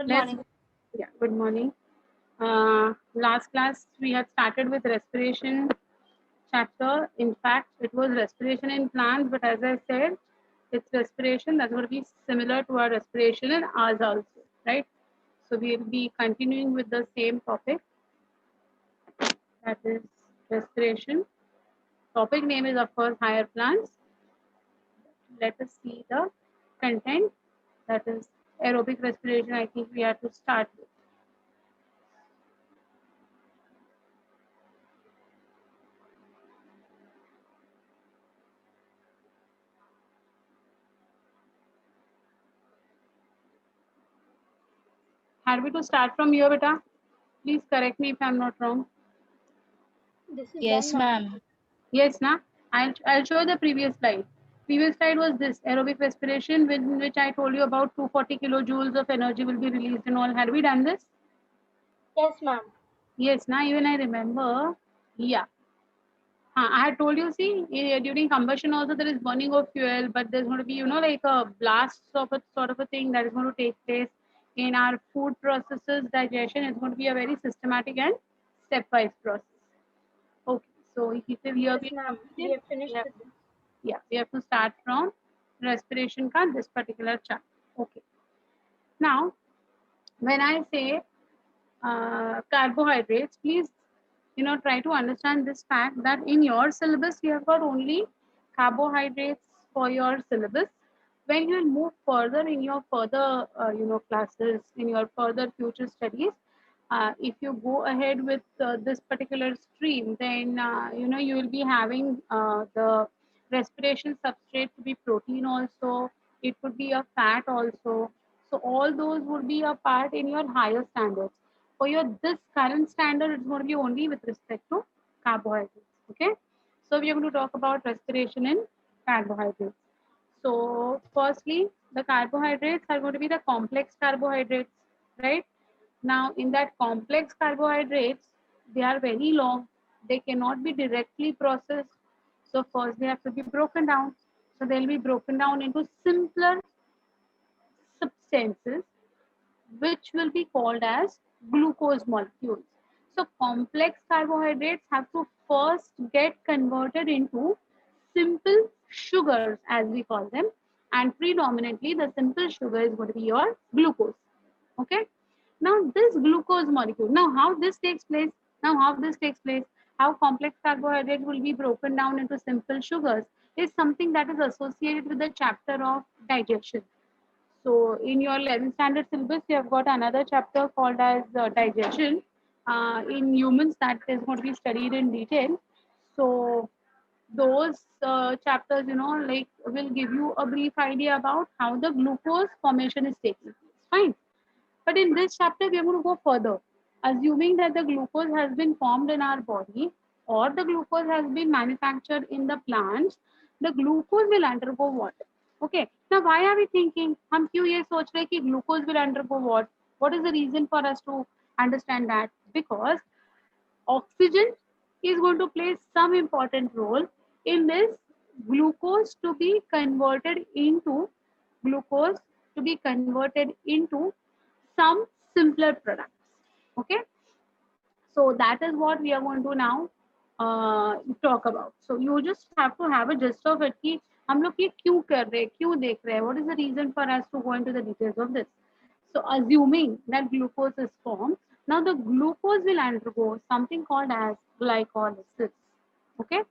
Good Let's, morning. yeah, good morning. Last class we had started with respiration chapter. In fact, it was respiration in plants, but as I said, it's respiration that's going to be similar to our respiration in ours also, right? So we'll be continuing with the same topic, that is respiration. Topic name is of course higher plants. Let us see the content, that is aerobic respiration. I think we have to start with. Had we to start from here, beta? Please correct me if I'm not wrong. This is done, Yes, ma'am. ma'am. Yes, na? I'll show the previous slide. Previous slide was this aerobic respiration, in which I told you about 240 kilojoules of energy will be released and all. Had we done this? Yes, ma'am. Yes, na? Even I remember. Yeah. I had told you, see, during combustion also there is burning of fuel, but there's going to be, like a blast of a sort of a thing that is going to take place in our food processes. Digestion is going to be a very systematic and stepwise process. Okay, so if here Yes, we ma'am. We completed, have finished with this. we have to start from respiration ka this particular chart. Okay, now when I say carbohydrates, please try to understand this fact that in your syllabus you have got only carbohydrates for your syllabus. When you move further in your further classes, in your further future studies, if you go ahead with this particular stream, then you will be having the respiration substrate to be protein also. It could be a fat also. So all those would be a part in your higher standards. For your this current standard, it's going to be only with respect to carbohydrates. Okay. So we are going to talk about respiration in carbohydrates. So firstly, the carbohydrates are going to be the complex carbohydrates, right? Now, in that complex carbohydrates, they are very long. They cannot be directly processed. So first they have to be broken down. So they'll be broken down into simpler substances which will be called as glucose molecules. So complex carbohydrates have to first get converted into simple sugars as we call them, and predominantly the simple sugar is going to be your glucose. Okay. Now this glucose molecule, now how this takes place, how complex carbohydrate will be broken down into simple sugars is something that is associated with the chapter of digestion. So in your 11th standard syllabus, you have got another chapter called as digestion. In humans, that is going to be studied in detail. So those chapters, like will give you a brief idea about how the glucose formation is taking place. Fine. But in this chapter, we are going to go further, assuming that the glucose has been formed in our body or the glucose has been manufactured in the plants, the glucose will undergo what? Okay. Now, why are we thinking? हम क्यों ये सोच रहे कि glucose will undergo what? What is the reason for us to understand that? Because oxygen is going to play some important role in this glucose to be converted into glucose to be converted into some simpler products. Okay, so that is what we are going to now talk about. So you just have to have a gist of it कि हम लोग ये क्यों कर रहे हैं, क्यों देख रहे हैं, what is the reason for us to go into the details of this. So assuming that glucose is formed, now the glucose will undergo something called as glycolysis. Okay,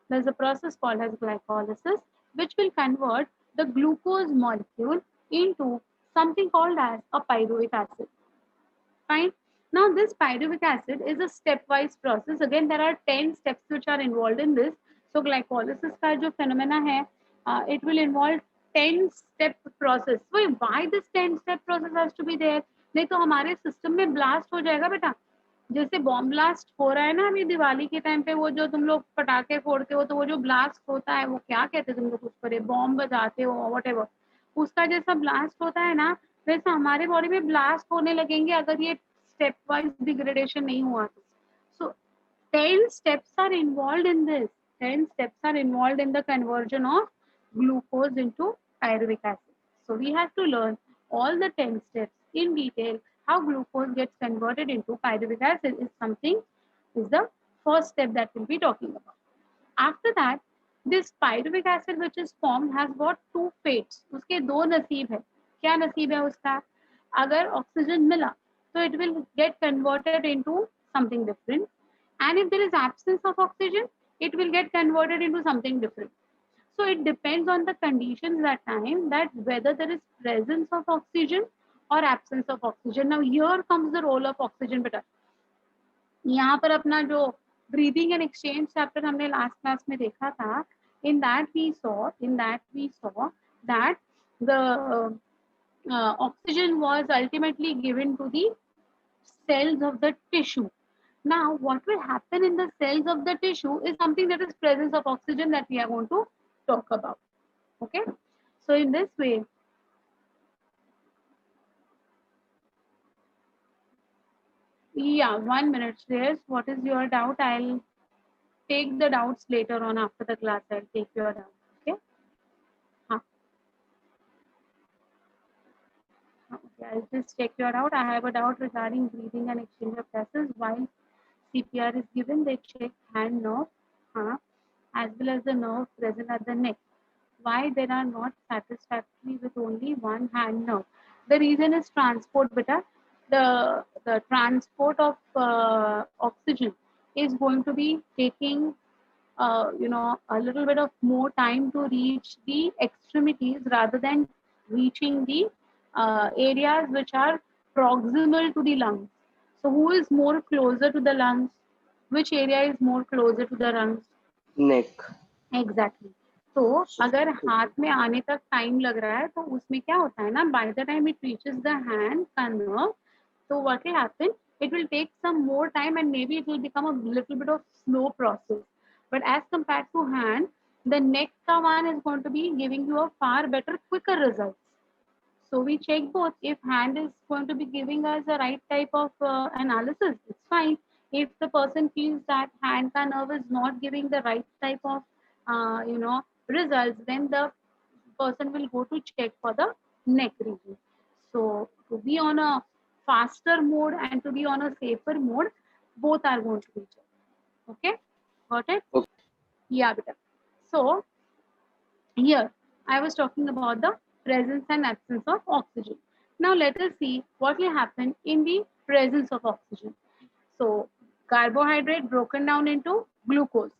there's a process called as glycolysis which will convert the glucose molecule into something called as a pyruvic acid. Fine. Now, this pyruvic acid is a stepwise process. Again, there are 10 steps which are involved in this. So, glycolysis का जो phenomena है, it will involve 10-step process. So, why this 10-step process has to be there? नहीं तो हमारे system में blast हो जाएगा बेटा. जैसे बॉम्ब ब्लास्ट हो रहा है ना अभी दिवाली के टाइम पे, वो जो तुम लोग पटाखे फोड़ते हो तो वो जो ब्लास्ट होता है वो क्या कहते हैं तुम लोग उस पर, बॉम्ब बजाते हो वट एवर, उसका जैसा ब्लास्ट होता है ना, वैसे हमारे बॉडी में ब्लास्ट होने लगेंगे अगर ये स्टेप वाइज डिग्रेडेशन नहीं हुआ तो. सो 10 steps are involved in this. 10 steps are involved in the conversion of glucose into pyruvic acid. So we have to learn all the 10 steps in detail how glucose gets converted into pyruvic acid is the first step that we'll be talking about. After that, this pyruvic acid which is formed has got two fates. उसके दो नसीब है. क्या नसीब है उसका? अगर oxygen मिला तो it will get converted into something different, and if there is absence of oxygen, it will get converted into something different. So it depends on the conditions that time, that whether there is presence of oxygen or absence of oxygen. Now here comes the role of oxygen. Beta, यहाँ पर अपना जो breathing and exchange chapter हमने last class में देखा था, in that we saw that the oxygen was ultimately given to the cells of the tissue. Now what will happen in the cells of the tissue is something that is presence of oxygen that we are going to talk about. Okay, so in this way, yeah, 1 minute, Shreyas, what is your doubt? I'll take the doubts later on after the class. I'll take your doubts. Okay. Okay, I'll just check your doubt. I have a doubt regarding breathing and exchange of gases. While CPR is given, they check hand nerve, as well as the nerve present at the neck. Why they are not satisfactory with only one hand nerve? The reason is transport, beta. The transport of oxygen is going to be taking a little bit of more time to reach the extremities rather than reaching the areas which are proximal to the lungs. So who is more closer to the lungs? Which area is more closer to the lungs? Neck. Exactly. तो अगर हाथ में आने तक time लग रहा है तो उसमें क्या होता है ना, by the time it reaches the hand का nerve, so what will happen, it will take some more time and maybe it will become a little bit of slow process. But as compared to hand, the neck ka one is going to be giving you a far better, quicker results. So we check both. If hand is going to be giving us the right type of analysis, it's fine. If the person feels that hand ka nerve is not giving the right type of results, then the person will go to check for the neck region. So to be on a faster mode and to be on a safer mode, both are going to be checked. Okay, got it? Okay. Yeah, beta. So here I was talking about the presence and absence of oxygen. Now let us see what will happen in the presence of oxygen. So carbohydrate broken down into glucose,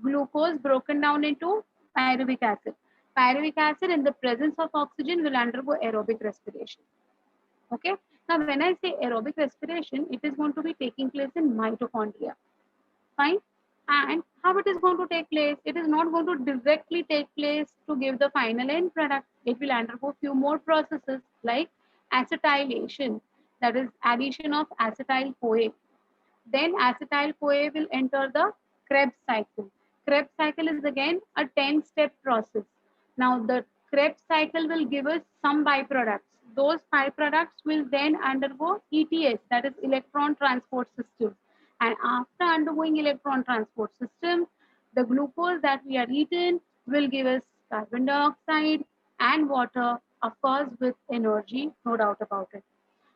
glucose broken down into pyruvic acid. Pyruvic acid in the presence of oxygen will undergo aerobic respiration. Okay. Now when I say aerobic respiration, it is going to be taking place in mitochondria. Fine. And how it is going to take place? It is not going to directly take place to give the final end product. It will undergo few more processes like acetylation, that is addition of acetyl CoA. Then acetyl CoA will enter the Krebs cycle. Krebs cycle is again a 10-step process. Now the Krebs cycle will give us some byproducts. Those byproducts will then undergo ETS, that is electron transport system. And after undergoing electron transport system, the glucose that we are eating will give us carbon dioxide and water, of course with energy, no doubt about it.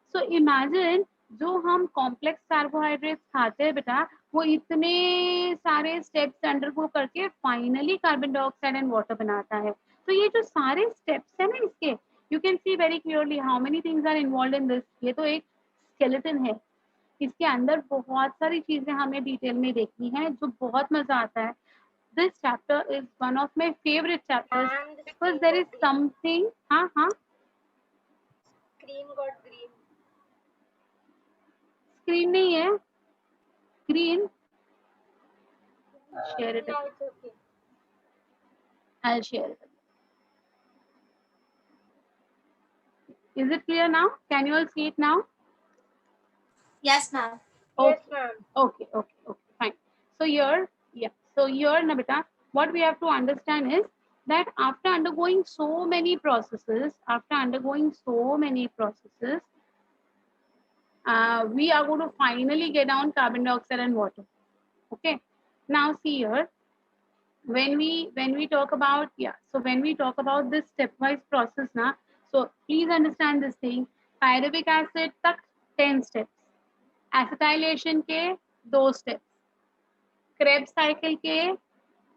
So imagine जो हम complex carbohydrates खाते हैं बेटा, वो इतने सारे steps undergo करके finally carbon dioxide and water बनाता है. तो ये जो सारे स्टेप्स है ना इसके, you can see very clearly how many things are involve in this. ये तो एक स्केलेटन है, इसके अंदर बहुत सारी चीजें हमें डिटेल में देखनी है जो बहुत मजा आता है. This chapter is one of my favorite chapters because there is something. हाँ Screen got green. स्क्रीन नहीं है, green. Share it. Now it's okay. I'll share it. Is it clear now? Can you all see it now? Yes, ma'am. Yes, ma'am. Okay, fine. So here, Nabita, what we have to understand is that after undergoing so many processes, we are going to finally get down carbon dioxide and water. Okay. Now see here, when we talk about, so when we talk about this stepwise process now, so please understand this thing. Pyruvic acid तक 10 steps, acetylation के 2 steps, Krebs cycle के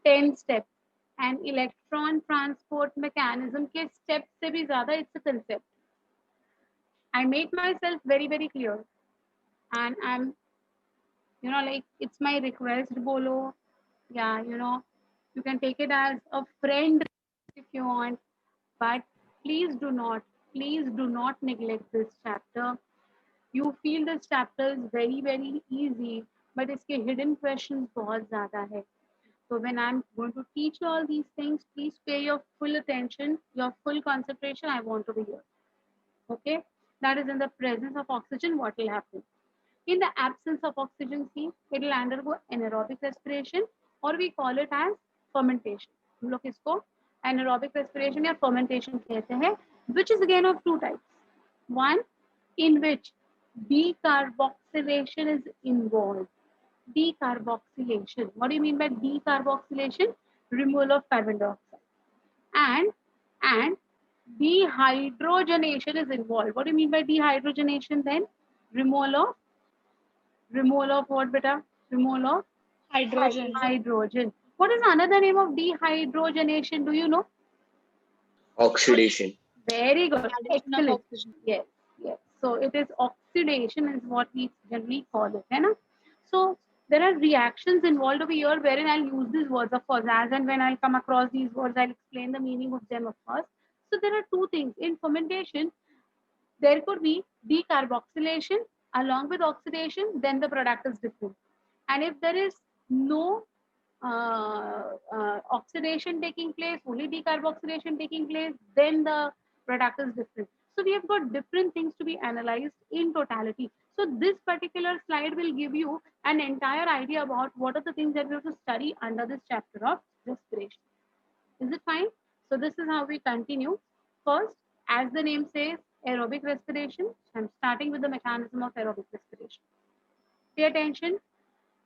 10 steps, and electron transport mechanism के step से भी ज्यादा it's a concept. I make myself very very clear, and I'm, you know, like, it's my request, bolo. Yeah, you know, you can take it as a friend if you want, but please do not, please do not neglect this chapter. You feel this chapter is very very easy, but इसके hidden questions बहुत ज़्यादा है. So when I'm going to teach you all these things, please pay your full attention, your full concentration. I want to be here. Okay, that is in the presence of oxygen, what will happen? In the absence of oxygen, see, it will undergo anaerobic respiration, or we call it as fermentation. हम लोग इसको anaerobic respiration या fermentation कहते हैं, which is again of two types. One in which decarboxylation is involved. Decarboxylation. What do you mean by decarboxylation? Removal of carbon dioxide. And dehydrogenation is involved. What do you mean by dehydrogenation then? Removal of what, beta? Removal of Hydrogen. hydrogen. What is another name of dehydrogenation? Do you know? Oxidation. Very good. Addition of Excellent. oxygen. Yes, yes. So it is oxidation is what we generally call it, है ना? So there are reactions involved over here wherein I'll use these words, of course, as and when I'll come across these words, I'll explain the meaning of them, of course. So there are two things. In fermentation, there could be decarboxylation along with oxidation, then the product is different. And if there is no oxidation taking place, only decarboxylation taking place, then the product is different. So we have got different things to be analyzed in totality. So this particular slide will give you an entire idea about what are the things that we have to study under this chapter of respiration. Is it fine? So this is how we continue. First, as the name says, aerobic respiration. I'm starting with the mechanism of aerobic respiration. Pay attention.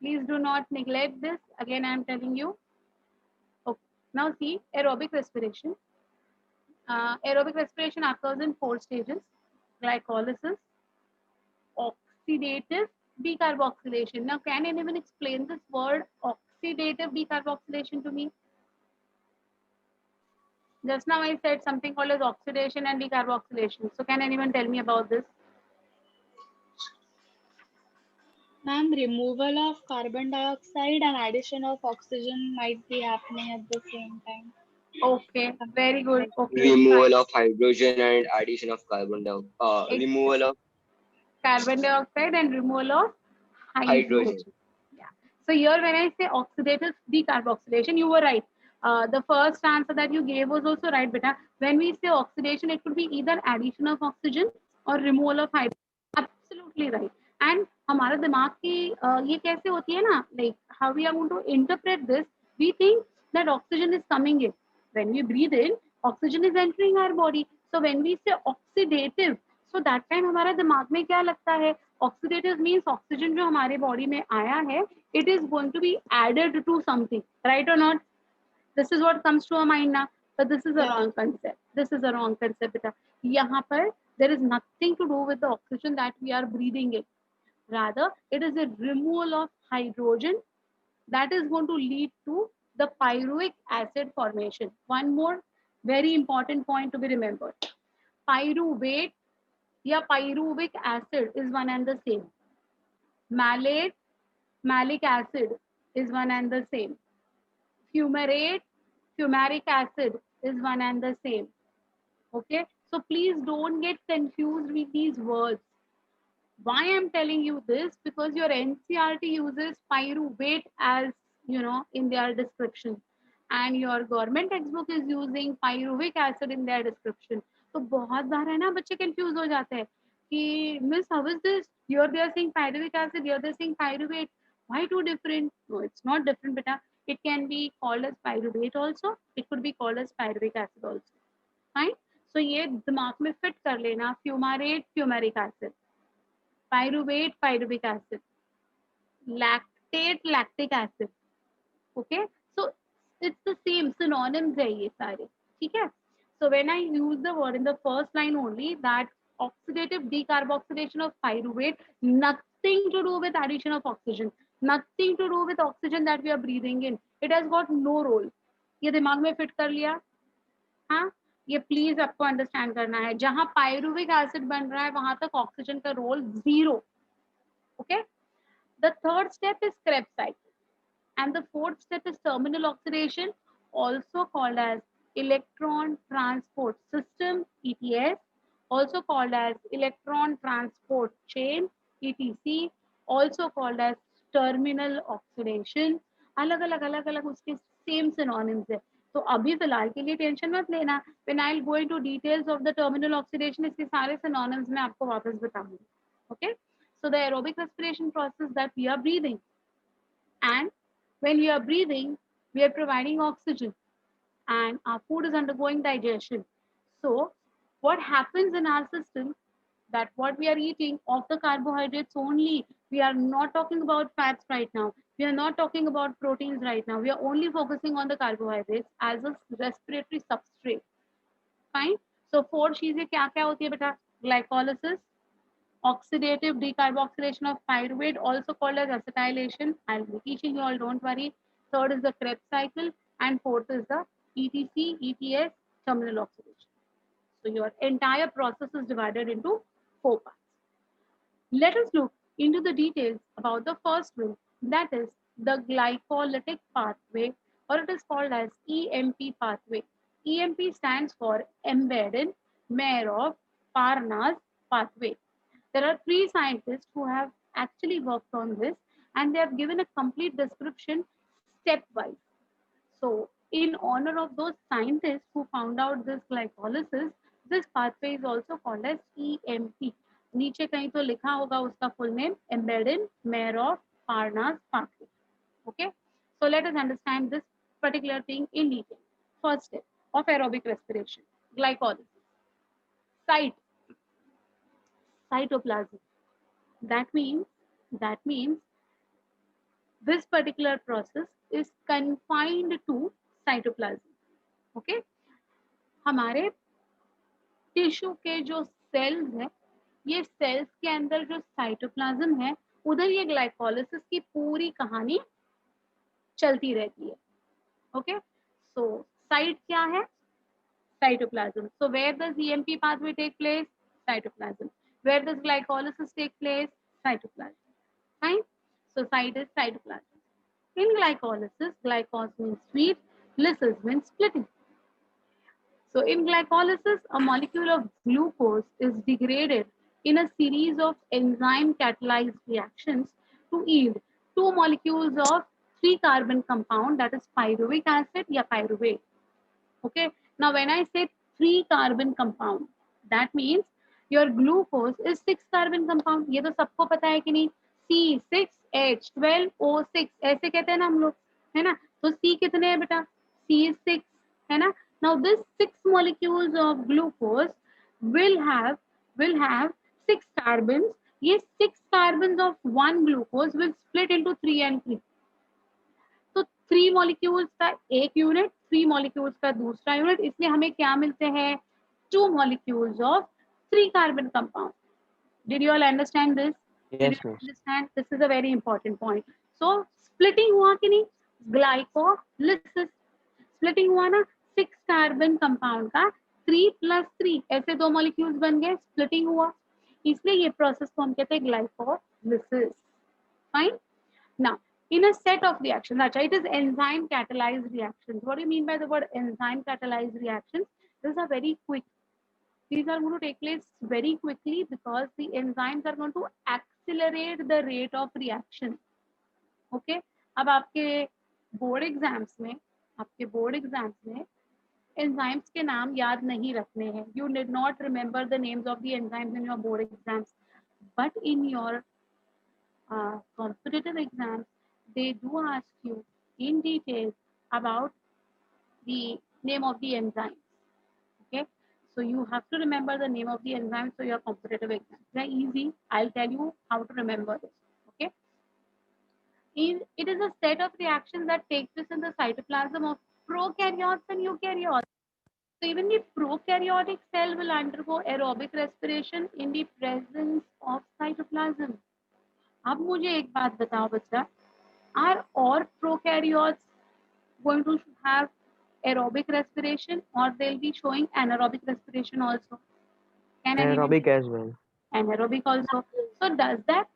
Please do not neglect this. Again, I am telling you. Okay. Now see, aerobic respiration. Aerobic respiration occurs in 4 stages: glycolysis, oxidative decarboxylation. Now, can anyone explain this word oxidative decarboxylation to me? Just now I said something called as oxidation and decarboxylation. So can anyone tell me about this? Ma'am, removal of carbon dioxide and addition of oxygen might be happening at the same time. Okay, very good. Okay, Removal of hydrogen and addition of carbon dioxide. Removal of carbon dioxide and removal of hydrogen. hydrogen. Yeah. So here when I say oxidative decarboxylation, you were right. The first answer that you gave was also right, beta. When we say oxidation, it could be either addition of oxygen or removal of hydrogen. Absolutely right. And हमारा दिमाग की ये कैसे होती है ना, like how we are going to interpret this, we think that oxygen is coming in. When we breathe in, oxygen is entering our body. So when we say oxidative, so that time हमारा दिमाग में क्या लगता है? Oxidative means oxygen जो हमारे body में आया है, it is going to be added to something, right or not? This is what comes to our mind now. But this is a wrong concept. This is a wrong concept, beta. यहाँ पर there is nothing to do with the oxygen that we are breathing in. Rather, it is a removal of hydrogen that is going to lead to the pyruvic acid formation. One more very important point to be remembered. Pyruvate या pyruvic acid is one and the same. Malate, malic acid is one and the same. Fumarate, fumaric acid is one and the same. Okay, so please don't get confused with these words. Why I'm telling you this? Because your NCRT uses pyruvate as, you know, in their description, and your government textbook is using pyruvic acid in their description. तो बहुत बार है ना बच्चे confused हो जाते हैं कि miss how is this? Here they are saying pyruvic acid, here they are saying pyruvate. Why two different? No, it's not different, beta. It can be called as pyruvate also. It could be called as pyruvic acid also. Fine. So ये दिमाग में fit कर लेना. Fumarate, fumaric acid. Pyruvate, pyruvic acid. Lactate, lactic acid. Okay. So it's the same, synonyms है ये सारे. ठीक है. So when I use the word in the first line only that Oxidative decarboxylation of pyruvate, nothing to do with addition of oxygen, nothing to do with oxygen that we are breathing in. It has got no role. ये दिमाग में fit कर लिया? हाँ, ये please आपको understand करना है. जहां पायरुविक एसिड बन रहा है वहां तक ऑक्सीजन का role zero. Okay. The third step is Krebs cycle, and the fourth step is terminal oxidation, also called as electron transport system (ETS), also called as electron transport chain (ETC), also called as terminal oxidation. अलग अलग उसके same synonyms है. तो अभी फिलहाल के लिए tension मत लेना. When I'll go into details of the terminal oxidation, इसके सारे सिनोनिम्स मैं आपको वापस बताऊंगी. Okay. So the aerobic respiration process that we are breathing, and when we are breathing, we are providing oxygen, and our food is undergoing digestion. So what happens in our system, that what we are eating of the carbohydrates only, we are not talking about fats right now, we are not talking about proteins right now, we are only focusing on the carbohydrates as a respiratory substrate. Fine. So four चीजें क्या क्या होती है बेटा? Glycolysis, oxidative decarboxylation of pyruvate, also called as acetylation. I'll be teaching you all, don't worry. Third is the Krebs cycle, and fourth is the ETC, ETS, terminal oxidation. So your entire process is divided into four parts. Let us look into the details about the first one, that is the glycolytic pathway, or it is called as EMP pathway. EMP stands for embedded Marov Parnas pathway. There are three scientists who have actually worked on this, and they have given a complete description stepwise. So, in honor of those scientists who found out this glycolysis, this pathway is also called as EMP. नीचे कहीं तो लिखा होगा उसका full name, embedded Marov Parnas pathway. Okay, so let us understand this particular thing in detail. First step of aerobic respiration, glycolysis. Site, cytoplasm. That means this particular process is confined to cytoplasm. Okay, हमारे tissue के जो sales है, ये sales के अंदर जो cytoplasm है, उधर ये ग्लाइकोलिसिस की पूरी कहानी चलती रहती है. ओके, सो साइट क्या है? cytoplasm. So where does EMP pathway take place? Cytoplasm. Where does glycolysis take place? Cytoplasm. Fine. So site is cytoplasm. In glycolysis, glycos means sweet, lysis means splitting. So in glycolysis, a molecule of glucose is degraded in a series of enzyme catalyzed reactions to yield two molecules of 3-carbon compound, that is pyruvic acid or pyruvate. Okay. Now, when I say 3-carbon compound, that means your glucose is 6-carbon compound. ये तो सबको पता है कि नहीं? C6H12O6 ऐसे कहते हैं ना हम लोग, है ना? तो C कितने हैं बेटा? C is 6, है ना? Now, this 6 molecules of glucose will have 6 carbons. ये 6 carbons of one glucose will split into 3 and 3. तो 3 मॉलिक्यूल्स का एक यूनिट, 3 मॉलिक्यूल्स का दूसरा यूनिट, इसलिए हमें क्या मिलते हैं? 2 molecules of 3 carbon compound. Did you all understand this? Yes, miss. Understand? This is a very important point. So splitting हुआ कि नहीं? ग्लाइकोलिसिस. स्प्लिटिंग हुआ ना, 6 कार्बन कंपाउंड का 3 + 3 ऐसे 2 मॉलिक्यूल्स बन गए, स्प्लिटिंग हुआ, इसलिए ये प्रोसेस को हम कहते हैं glycolysis. Fine. Now, in a set of reactions, it is enzyme catalyzed reactions. What do you mean by the word enzyme catalyzed reactions? These are very quick. These are going to take place very quickly because the enzymes are going to accelerate the rate of reaction. Okay? अब आपके board exams में enzymes के नाम याद नहीं रखने हैं. You did not remember the names of the enzymes in your board exams, but in your competitive exams, they do ask you in detail about the name of the enzymes. Okay, so you have to remember the name of the enzymes for your competitive exams. They're easy. I'll tell you how to remember this. Okay, it is a set of reactions that take place in the cytoplasm of prokaryotes and eukaryotes. So even the prokaryotic cell will undergo aerobic respiration in the presence of cytoplasm. अब मुझे एक बात बताओ बच्चा, are all prokaryotes going to have aerobic respiration or they'll be showing anaerobic respiration also? Can anyone? Aerobic as well. Anaerobic also. So does that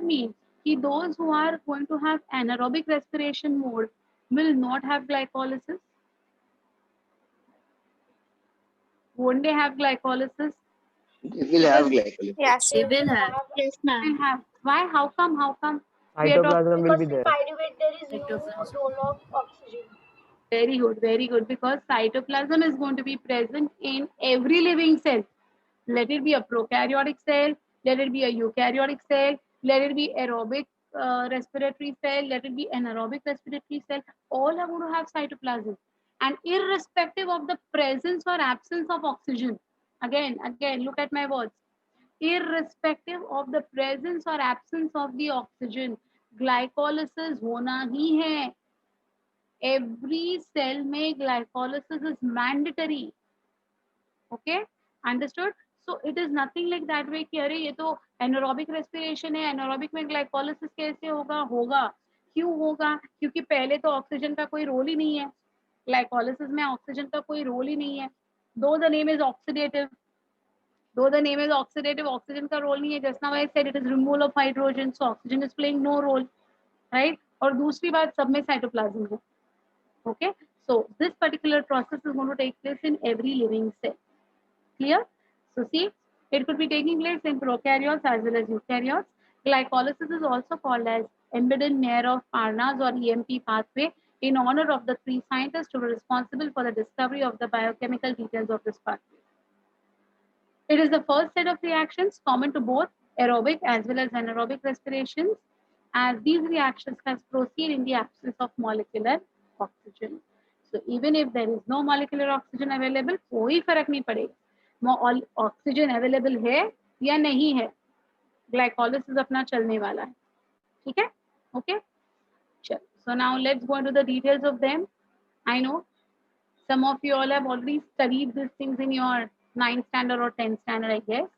mean कि those who are going to have anaerobic respiration mode will not have glycolysis? Won't they have glycolysis? They will have glycolysis. Yes, They you will will have. Yes, Will ma'am. have. Why? How come? We are talking. Cytoplasm will because be in there. pyruvate there is no role of oxygen. Very good, very good. Because cytoplasm is going to be present in every living cell. Let it be a prokaryotic cell, let it be a eukaryotic cell, let it be aerobic respiratory cell, let it be anaerobic respiratory cell. All are going to have cytoplasm. And irrespective of the presence or absence of oxygen, again, look at my words. Irrespective of the presence or absence of the oxygen, glycolysis होना ही है. Every cell में glycolysis is mandatory. Okay, understood? So it is nothing like that way कि अरे ये तो anaerobic respiration है, anaerobic में glycolysis कैसे होगा? क्यों होगा? क्योंकि पहले तो ऑक्सीजन का कोई रोल ही नहीं है. Glycolysis में ऑक्सीजन का कोई रोल ही नहीं है. Though the name is oxidative, oxygen का रोल नहीं है. Just now I said it is removal of hydrogen, so oxygen is playing no role, right? और दूसरी बात सब में cytoplasm है. Okay, so this particular process is going to take place in every living cell. Clear? So see, it could be taking place in prokaryotes as well as eukaryotes. Glycolysis is also called as Embedden-Neurath-Parnas or EMP pathway in honor of the three scientists who were responsible for the discovery of the biochemical details of this pathway. It is the first set of reactions common to both aerobic as well as anaerobic respirations, as these reactions can proceed in the absence of molecular oxygen. So even if there is no molecular oxygen available, कोई फर्क नहीं पड़ेगा. Oxygen available है या नहीं है, glycolysis अपना चलने वाला है. ठीक है? ओके, चलो. So now let's go into the details of them. I know some of you all have already studied these things in your 9th standard or 10th standard, I guess,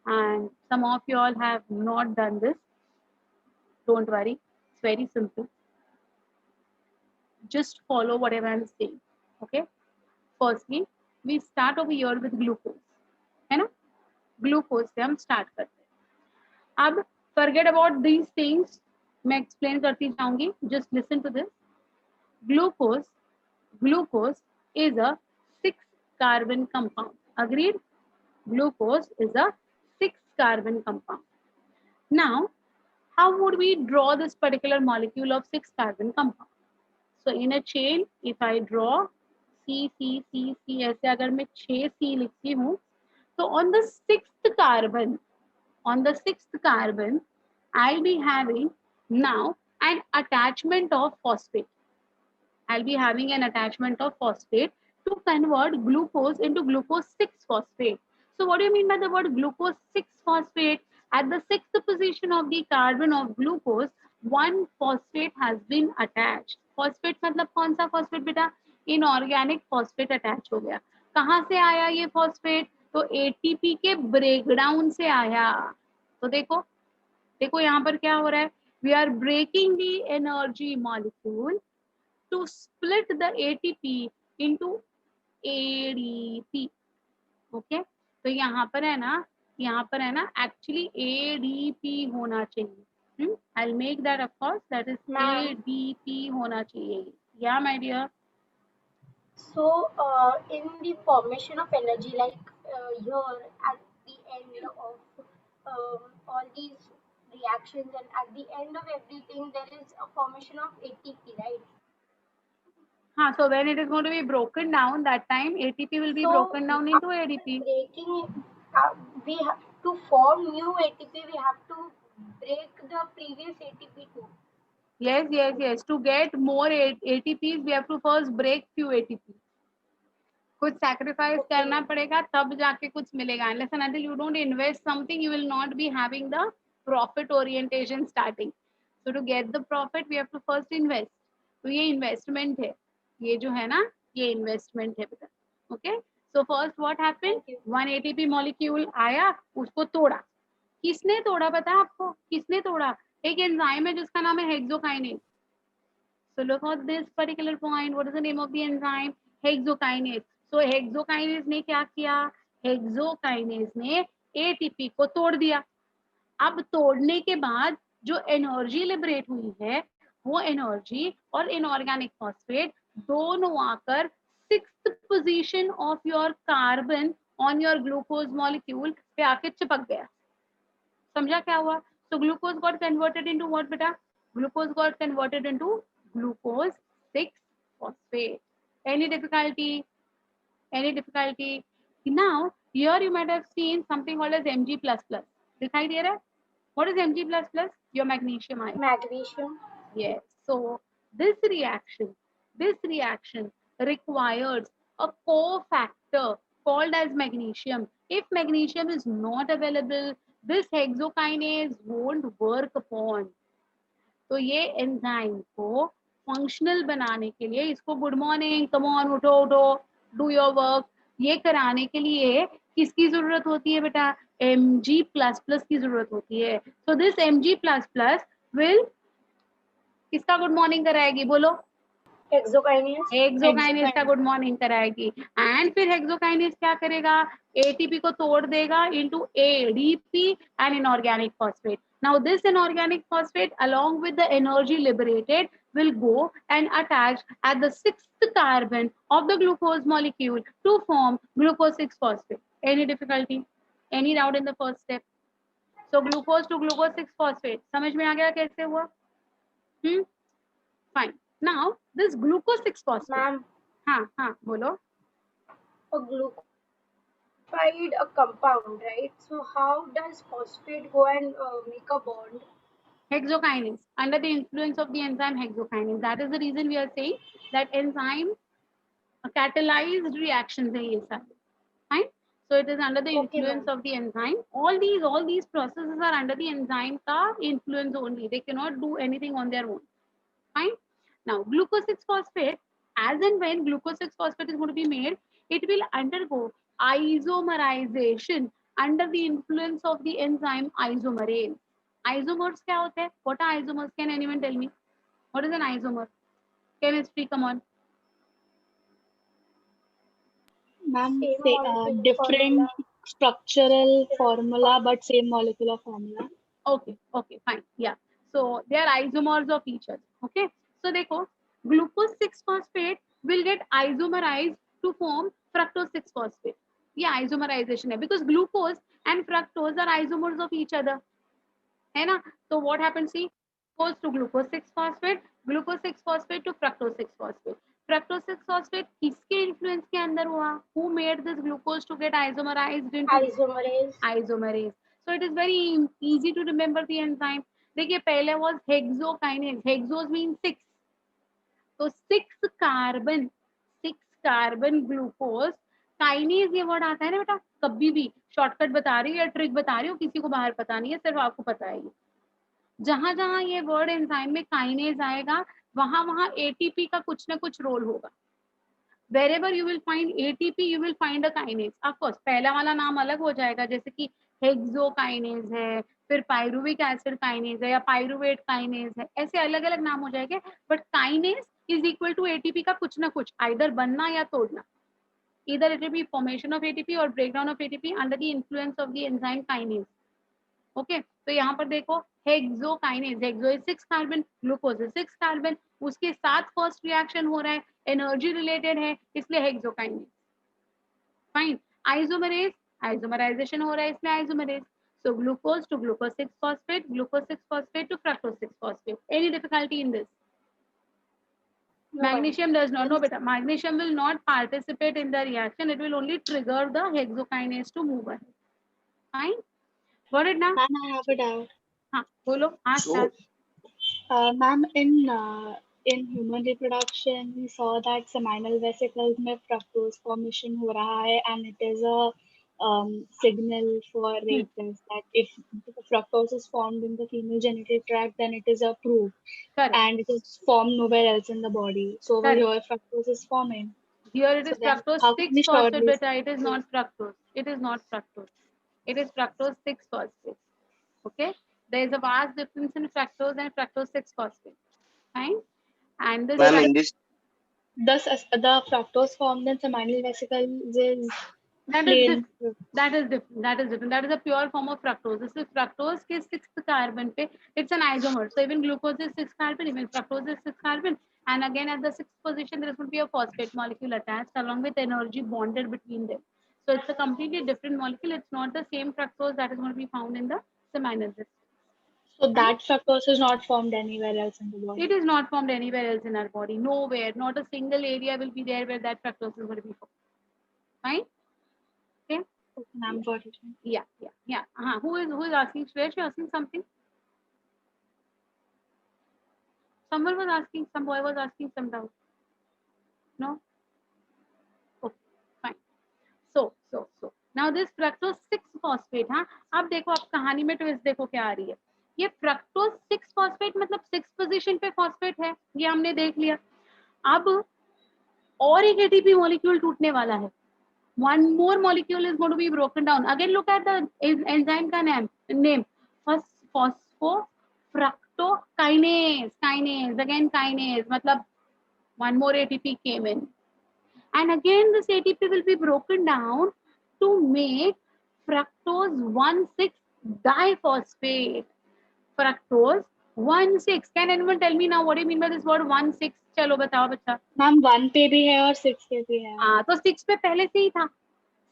and some of you all have not done this. Don't worry, it's very simple. Just follow whatever I'm saying. Okay, firstly we start over here with glucose, है ना? Glucose से हम start करते हैं. अब forget about these things, मैं explain करती जाऊंगी. Just listen to this. Glucose is a 6 carbon compound. Agreed? Glucose is a 6 carbon compound. Now, how would we draw this particular molecule of 6 carbon compound? So in a chain, if I draw C, ऐसे अगर मैं 6 C लिखती हूँ, so on the 6th carbon, I'll be having now an attachment of phosphate. I'll be having an attachment of phosphate to convert glucose into glucose 6-phosphate. So what do you mean by the word glucose 6-phosphate? At the 6th position of the carbon of glucose, one phosphate has been attached. Phosphate मतलब कौन सा phosphate बेटा? Inorganic phosphate attach हो गया. कहाँ से आया ये phosphate? तो ATP के breakdown से आया. तो देखो यहाँ पर क्या हो रहा है? We are breaking the energy molecule to split the ATP into ADP. Okay, तो यहाँ पर है ना actually ADP होना चाहिए. I'll make that, of course, that is ADP होना चाहिए. Yeah, my dear. So in the formation of energy, like here at the end of all these reactions and at the end of everything, there is a formation of ATP, right? So when it is going to be broken down, that time ATP will be broken down into ADP. Breaking, we have to form new ATP. We have to break the previous ATP too. Yes. To get more ATPs, we have to first break few ATP. कुछ sacrifice करना पड़ेगा तब जाके कुछ मिलेगा. Unless and until you don't invest something, you will not be having the profit orientation starting. So to get the profit, we have to first invest. तो ये investment है. ये जो है ना, ये investment है बेटा. Okay, so first what happened? Thank you. One ATP molecule आया, उसको तोड़ा. किसने तोड़ा पता है आपको? किसने तोड़ा? एक एंजाइम है जिसका नाम है hexokinase. So look at this particular point. What is the name of the enzyme? Hexokinase. So hexokinase ने क्या किया? Hexokinase ने ATP को तोड़ दिया. अब तोड़ने के बाद जो एनर्जी लिबरेट हुई है वो एनर्जी और इनऑर्गेनिक फॉस्फेट दोनों आकर 6th position of your carbon on your glucose molecule पे आके चिपक गया. समझा क्या हुआ? So glucose got converted into what beta? Glucose got converted into glucose 6-phosphate. Any difficulty? Any difficulty? Now here you might have seen something called as Mg++. दिखाई दे रहा है? What is Mg++? Your magnesium ion. Magnesium. Yes. So this reaction requires a cofactor called as magnesium. If magnesium is not available, this hexokinase won't work upon. तो ये enzyme को functional बनाने के लिए, इसको गुड मॉर्निंग, कम ऑन, उठो उठो, do your work, ये कराने के लिए किसकी जरूरत होती है बेटा? Mg++ की जरूरत होती है. सो दिस Mg++ विल किसका गुड मॉर्निंग कराएगी? बोलो. Hexokinase. हेक्सोकाइनेज का गुड मॉर्निंग कराएगी. एंड फिर हेक्सोकाइनेज क्या करेगा? एटीपी को तोड़ देगा into ADP and inorganic phosphate. Now this inorganic phosphate along with the energy liberated will go and attach at the 6th carbon of the glucose molecule to form glucose 6-phosphate. Any difficulty? Any doubt in the first step? So glucose to glucose 6-phosphate. समझ में आ गया कैसे हुआ? Fine. Now this glucose 6-phosphate. Ma'am, हाँ बोलो. a glucoside a compound, right? So how does phosphate go and make a bond? Hexokinase, under the influence of the enzyme hexokinase. That is the reason we are saying that enzyme catalyzed reactions है ये सारे. Fine. So it is under the Okay, influence ma'am. of the enzyme. All these processes are under the enzyme का influence only. They cannot do anything on their own. Fine. Now glucose 6-phosphate, as and when glucose 6-phosphate is going to be made, it will undergo isomerization under the influence of the enzyme isomerase. Isomers क्या होते हैं? What are isomers? Can anyone tell me? What is an isomer? Chemistry, come on. Ma'am, Same say, molecule different formula. structural formula but same molecular formula. Okay, fine. Yeah. So they are isomers of each other. Okay. So देखो, glucose 6-phosphate will get isomerized to form fructose 6-phosphate. ये isomerization है because glucose and fructose are isomers of each other. है ना? So what happens? See, goes to glucose 6-phosphate to fructose 6-phosphate. Fructose 6-phosphate किसके influence के अंदर हुआ? Who made this glucose to get isomerized into Isomerase. isomerase? So it is very easy to remember the enzyme. देखिए पहले was hexokinase. Hexos means 6. तो 6 carbon glucose kinase ये word आता है ना बेटा, कभी भी शॉर्टकट बता रही हूँ या ट्रिक बता रही हूँ, किसी को बाहर पता नहीं है, सिर्फ आपको पता है. जहां जहां ये वर्ड एंजाइम में काइनेज आएगा वहां वहां एटीपी का कुछ ना कुछ रोल होगा. wherever you will find ATP you will find a kinase. Of course पहला वाला नाम अलग हो जाएगा, जैसे कि हेक्सोकाइनेज है, फिर पायरुविक एसिड काइनेज है या पायरुवेट काइनेज है, ऐसे अलग अलग नाम हो जाएंगे. But kinase is equal to ATP का कुछ ना कुछ, आइदर बनना या तोड़ना. Either it will be formation of ATP or breakdown of ATP under the influence of the enzyme kinase. Okay तो यहाँ पर देखो hexokinase, hexo is 6 carbon, glucose is 6 carbon, उसके साथ फर्स्ट रिएक्शन हो रहा है, एनर्जी रिलेटेड है, इसलिए हेक्सोकाइनेज. फाइन. आइसोमरेज, आइसोमराइजेशन हो रहा है इसलिए isomerase. So glucose to glucose 6-phosphate, glucose 6-phosphate to fructose 6-phosphate. Any difficulty in this? No, ma'am. Magnesium does not. No, beta. Magnesium will not participate in the reaction. It will only trigger the hexokinase to move ahead. Fine. Got it now? Ma'am, I have a doubt. हाँ बोलो. हाँ So, start. Ma'am, in human reproduction, we saw that seminal vesicles में fructose formation हो रहा है, and it is a signal for rapers that if fructose is formed in the female genital tract, then it is approved, Correct. and it is formed nowhere else in the body. So over Correct. here, fructose is forming. Here it So is then fructose how can 6 we phosphate surely beta. It is not fructose. It is not fructose. It is fructose 6 phosphate. Okay. There is a vast difference in fructose and fructose 6 phosphate. Fine. And this so Ma'am, in this, the fructose formed in seminal vesicles is that is plain different. That is different. That is different. That is a pure form of fructose. This is fructose ke sixth carbon pe. It's an isomer. So even glucose is 6 carbon, even fructose is 6 carbon. And again at the sixth position, there is going to be a phosphate molecule attached along with energy bonded between them. So it's a completely different molecule. It's not the same fructose that is going to be found in the seminal vesicles. so that fructose is not formed anywhere else in the body. It is not formed anywhere else in our body. Nowhere. Not a single area will be there where that fructose is going to be formed. Fine? Okay? Okay, ma'am, got it. Yeah. Who is asking? Shreya, you asking something? Someone was asking. Some boy was asking some doubt. No. Okay. Fine. So. Now this fructose 6 phosphate. हाँ. अब देखो आप कहानी में twist देखो क्या आ रही है. ये fructose 6 phosphate मतलब 6 पोजीशन पे phosphate है. ये हमने देख लिया. अब और एक ATP मॉलिक्यूल टूटने वाला है. One more molecule is going to be broken down. Again, look at the enzyme ka name. Phosphofructokinase. Again kinase. Matlab one more ATP came in. And again, this ATP will be broken down to make fructose 1,6 diphosphate. Fructose 1,6. Can anyone tell me now what do you mean by this word 1,6? चलो बताओ बच्चा. Ma'am 1 पे भी है और 6 पे भी है. हाँ तो 6 पे पहले से ही था.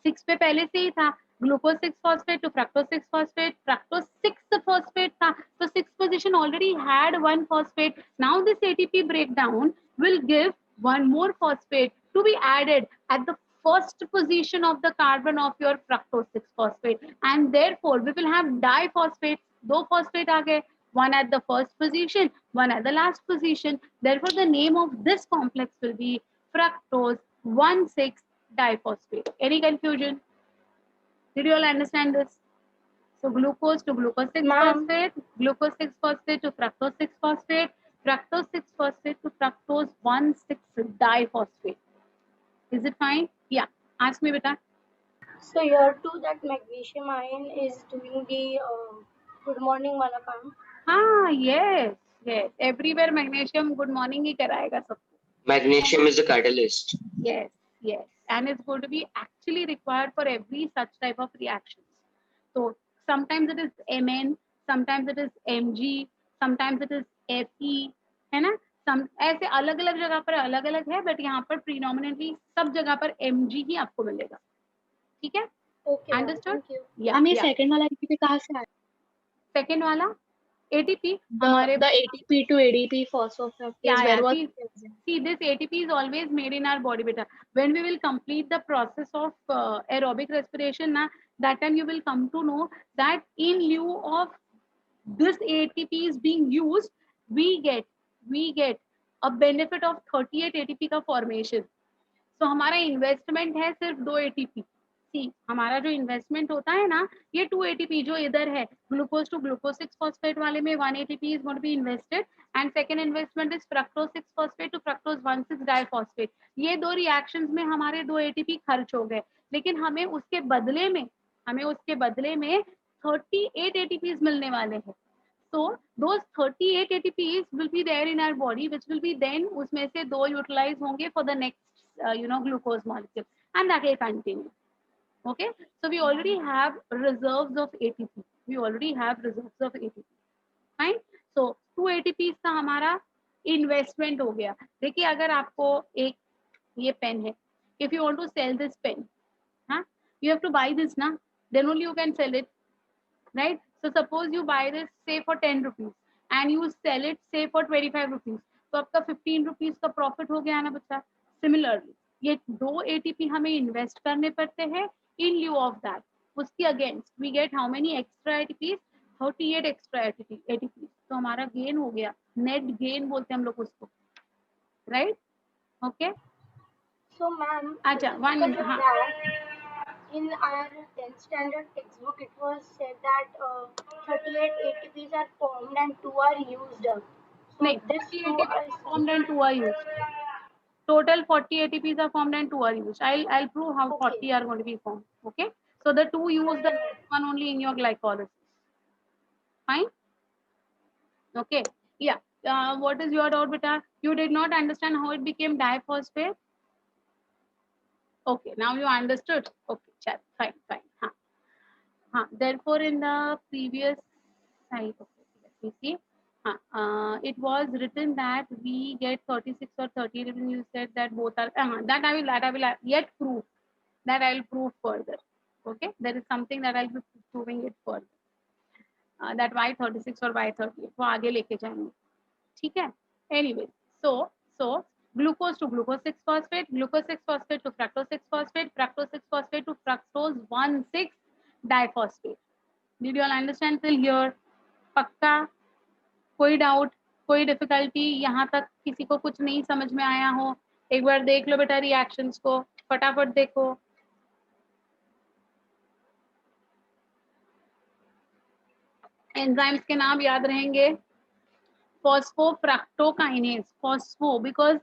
6 पे पहले से ही था. Glucose 6 phosphate to fructose 6 phosphate. Fructose 6 phosphate था. So 6th position already had 1 phosphate. Now this ATP breakdown will give one more phosphate to be added at the first position of the carbon of your fructose 6 phosphate. And therefore we will have diphosphates. दो phosphate आ गए. One at the first position, one at the last position. Therefore the name of this complex will be fructose 1,6 diphosphate. Any confusion? Did you all understand this? So glucose to glucose 6 Ma'am, phosphate, glucose 6 phosphate to fructose 6 phosphate, fructose 6 phosphate to fructose 1,6 diphosphate. Is it fine? Yeah. Ask me, beta. so here too that magnesium ion is doing the good morning wala kaam. Yes. Everywhere magnesium good morning ही कराएगा सबको. magnesium is the catalyst. Yes. And it's going to be actually required for every such type of reactions. So sometimes it is Mn, sometimes it is Mg, sometimes it is Fe, है ना. सम ऐसे अलग अलग जगह पर अलग अलग है बट यहाँ पर प्रीडोमिनेटली सब जगह पर Mg ही आपको मिलेगा. ठीक है. Okay, ma'am. Understood. Thank you. Ma'am ये या सेकंड वाला ATP कहाँ से आया? सेकेंड वाला ATP हमारे The ATP to ADP phosphofructose, where was it present? See, this ATP is always made in our body, beta. When we will complete the process of aerobic respiration, that time you will come to know that in lieu of this ATP is being used, we get a benefit of 38 ATP का formation. तो हमारा investment है सिर्फ 2 ATP. सी हमारा जो investment होता है ना ये 2 ATP जो इधर है ग्लूकोज टू ग्लूकोज 6 फॉस्फेट वाले में 1 ATP is going to be invested and second investment is fructose 6 phosphate to fructose 1,6 diphosphate. ये दो रिएक्शंस में हमारे 2 ATP खर्च हो गए लेकिन हमें उसके बदले में 38 ATPs मिलने वाले हैं. So those 38 ATPs will be there in our body, which will be then उसमें से दो utilize होंगे for the next glucose molecule, and that will continue. Okay, so we already have reserves of ATP. Fine. So 2 ATPs का हमारा investment हो गया. देखिए अगर आपको एक ये पेन है, if you want to sell this pen, you have to buy this ना, then only you can sell it, right? So suppose you buy this say for 10 rupees and you sell it say for 25 rupees, तो आपका 15 rupees का profit हो गया ना बच्चा. Similarly, ये दो ATP हमें invest करने पड़ते हैं. In lieu of that, उसकी against we get how many extra ATPs? 38 extra ATPs. तो हमारा gain हो गया. Net gain बोलते हैं हम लोग उसको, right? Okay. So, ma'am, अच्छा one because minute. of हाँ. that, in our 10th standard textbook, it was said that 38 ATPs are formed and 2 are used up. So नहीं, this 2 48 are ATPs formed and 2 are used. Total 40 ATPs are formed and 2 are used. I'll prove how Okay. 40 are going to be formed. Okay. So the 2 use the one only in your glycolysis. Fine. Okay. Yeah. What is your doubt, beta? You did not understand how it became diphosphate. Okay. Now you understood. Okay. Chat. Fine. Fine. Therefore, in the previous slide, okay, let me see. It was written that we get 36 or 30. You said that both are. That I will yet prove. That I will prove further. Okay, there is something that I'll be proving it further. That why 36 or why 30 वो आगे लेके जाएंगे. ठीक है. Anyway, so glucose to glucose 6 phosphate, glucose 6 phosphate to fructose 6 phosphate, fructose 6 phosphate to fructose 1,6 diphosphate. Did you all understand till here? पक्का? कोई doubt, कोई difficulty, यहाँ तक किसी को कुछ नहीं समझ में आया हो? एक बार देख लो बेटा रिएक्शंस को, फटाफट देखो. एंजाइम्स के नाम याद रहेंगे. फॉस्फोफ्रक्टोकाइनेज, फॉस्फो बिकॉज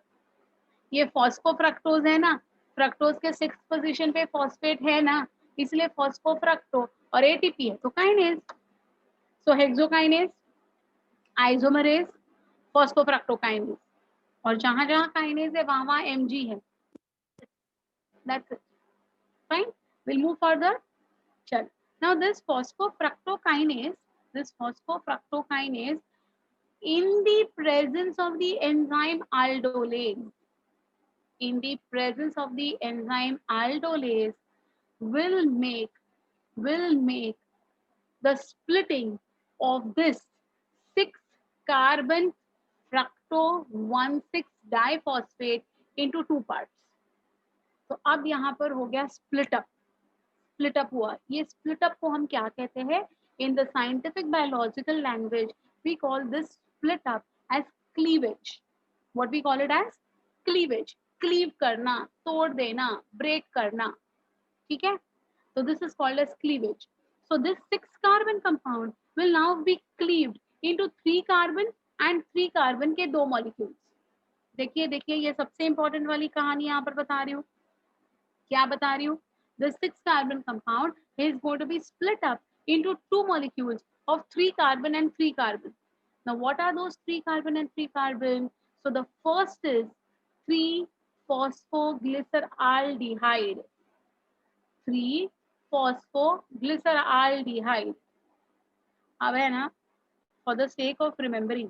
ये फॉस्फोफ्रक्टोज है ना, फ्रक्टोज के 6th पोजीशन पे फॉस्फेट है ना, इसलिए फॉस्फोफ्रक्टो, और एटीपी है तो काइनेज. सो हेक्सोकाइनेज, आइसोमरेज, फॉस्फोफ्रक्टोकाइनेज, और जहां जहां काइनेज है वहां वहां एमजी है. That's it. Fine. We'll move further. Chal. Now this phosphofructokinase, in the presence of the enzyme aldolase, will make the splitting of this 6 carbon fructo 1,6 diphosphate into 2 parts. तो अब यहाँ पर हो गया स्प्लिट अप हुआ. ये split up को हम क्या कहते हैं? In the scientific biological language we call this split up as cleavage. What we call it as? Cleavage. Cleave करना, तोड़ देना, ब्रेक करना. ठीक है, so this is called as cleavage. So this 6 carbon compound will now be cleaved into 3 carbon and 3 carbon के 2 molecules. देखिए ये सबसे इंपॉर्टेंट वाली कहानी यहाँ पर बता रही हूँ. क्या बता रही हूँ? The 6 carbon compound is going to be split up into 2 molecules of 3 carbon and 3 carbon. Now what are those 3 carbon and 3 carbon? So the first is 3-phosphoglyceraldehyde. 3-phosphoglyceraldehyde. अब है ना, for the sake of remembering,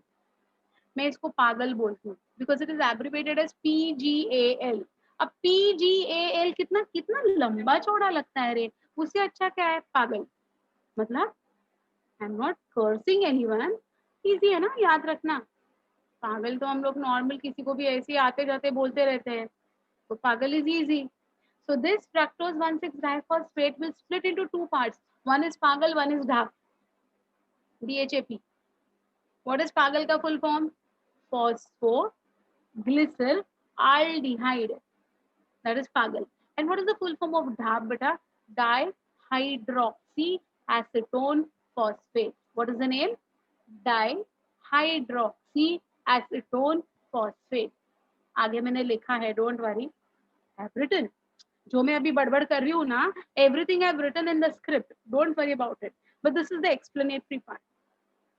मैं इसको पागल बोलती हूँ because it is abbreviated as PGAL. अब PGAL कितना कितना लंबा चौड़ा लगता है रे, उससे अच्छा क्या है? पागल. मतलब I am not cursing anyone, easy है ना याद रखना. पागल तो हम लोग नॉर्मल किसी को भी ऐसे आते जाते बोलते रहते हैं, तो पागल is easy. So this fructose 1,6 diphosphate will split into 2 parts. One is pagal, one is DHAP. DHAP. What is pagal का full form? Phosphoglyceraldehyde. That is pagal. And what is the full form of DHAP, beta? Dihydroxyacetone phosphate. What is the name? Dihydroxyacetone phosphate. आगे मैंने लिखा है, don't worry. I have written. जो मैं अभी बड़बड़ कर रही हूँ ना, everything I have written in the script. Don't worry about it. But this is the explanatory part.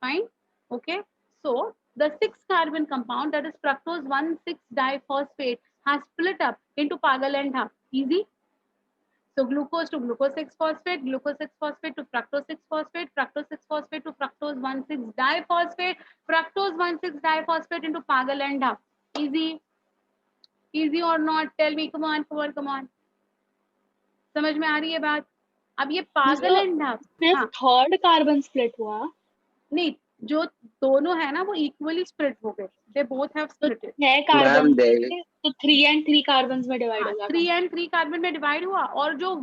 Fine? Okay. So the 6 carbon compound, that is fructose 1,6 diphosphate, has split up into pagal and DHAP. Easy. So glucose to glucose 6 phosphate, glucose 6 phosphate to fructose 6 phosphate, fructose 6 phosphate to fructose 1,6 diphosphate, fructose 1,6 diphosphate into pagal and DHAP. Easy. Easy or not? Tell me. Come on. समझ में आ रही है बात? अब ये पागल and DHAP, सिर्फ third carbon split हुआ नहीं, जो दोनों है ना वो इक्वली स्प्लिट हो गए. They both have splitted. 6 carbon तो 3 and 3 कार्बन में डिवाइड हो गया. 3 and 3 कार्बन में डिवाइड हुआ. और जो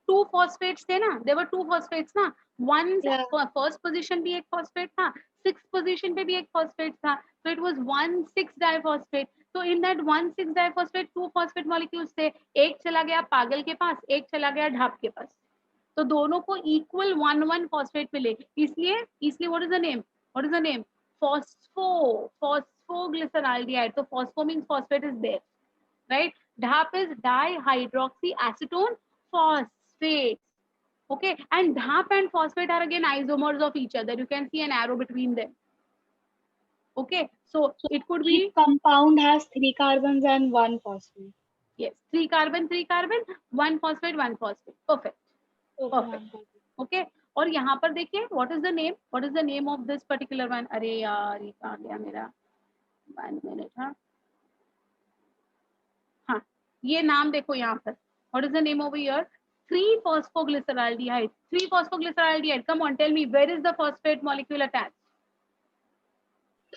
2 फॉस्फेट्स थे ना, देयर वर 2 फॉस्फेट्स ना, वन फर्स्ट पोजीशन भी एक फॉस्फेट था, 6th पोजीशन पे भी एक फॉस्फेट था, so it was 1,6 diphosphate. So in that 1,6 diphosphate 2 phosphate molecules थे, एक चला गया पागल के पास, एक चला गया DHAP के पास, तो दोनों को इक्वल 1 फॉस्फेट मिले. इसलिए what is the name? phosphoglyceraldehyde. So phospho means phosphate is there. right? DAP is dihydroxyacetone phosphate. Okay, and DAP and phosphate are again isomers of each other. You can see an arrow between them. Okay, so So it could each be, compound has 3 carbons and 1 phosphate. yes, 3 carbon, 3 carbon, 1 phosphate, 1 phosphate. Perfect. Okay, Perfect. ma'am. got it. Okay, और यहाँ पर देखिए, what is the name? What is the name of this particular one? अरे यार ये कहाँ गया मेरा? 1 minute, हाँ हाँ, ये नाम देखो यहाँ पर. What is the name over here? 3-phosphoglyceraldehyde. 3-phosphoglyceraldehyde. Come on, tell me, where is the phosphate molecule attached?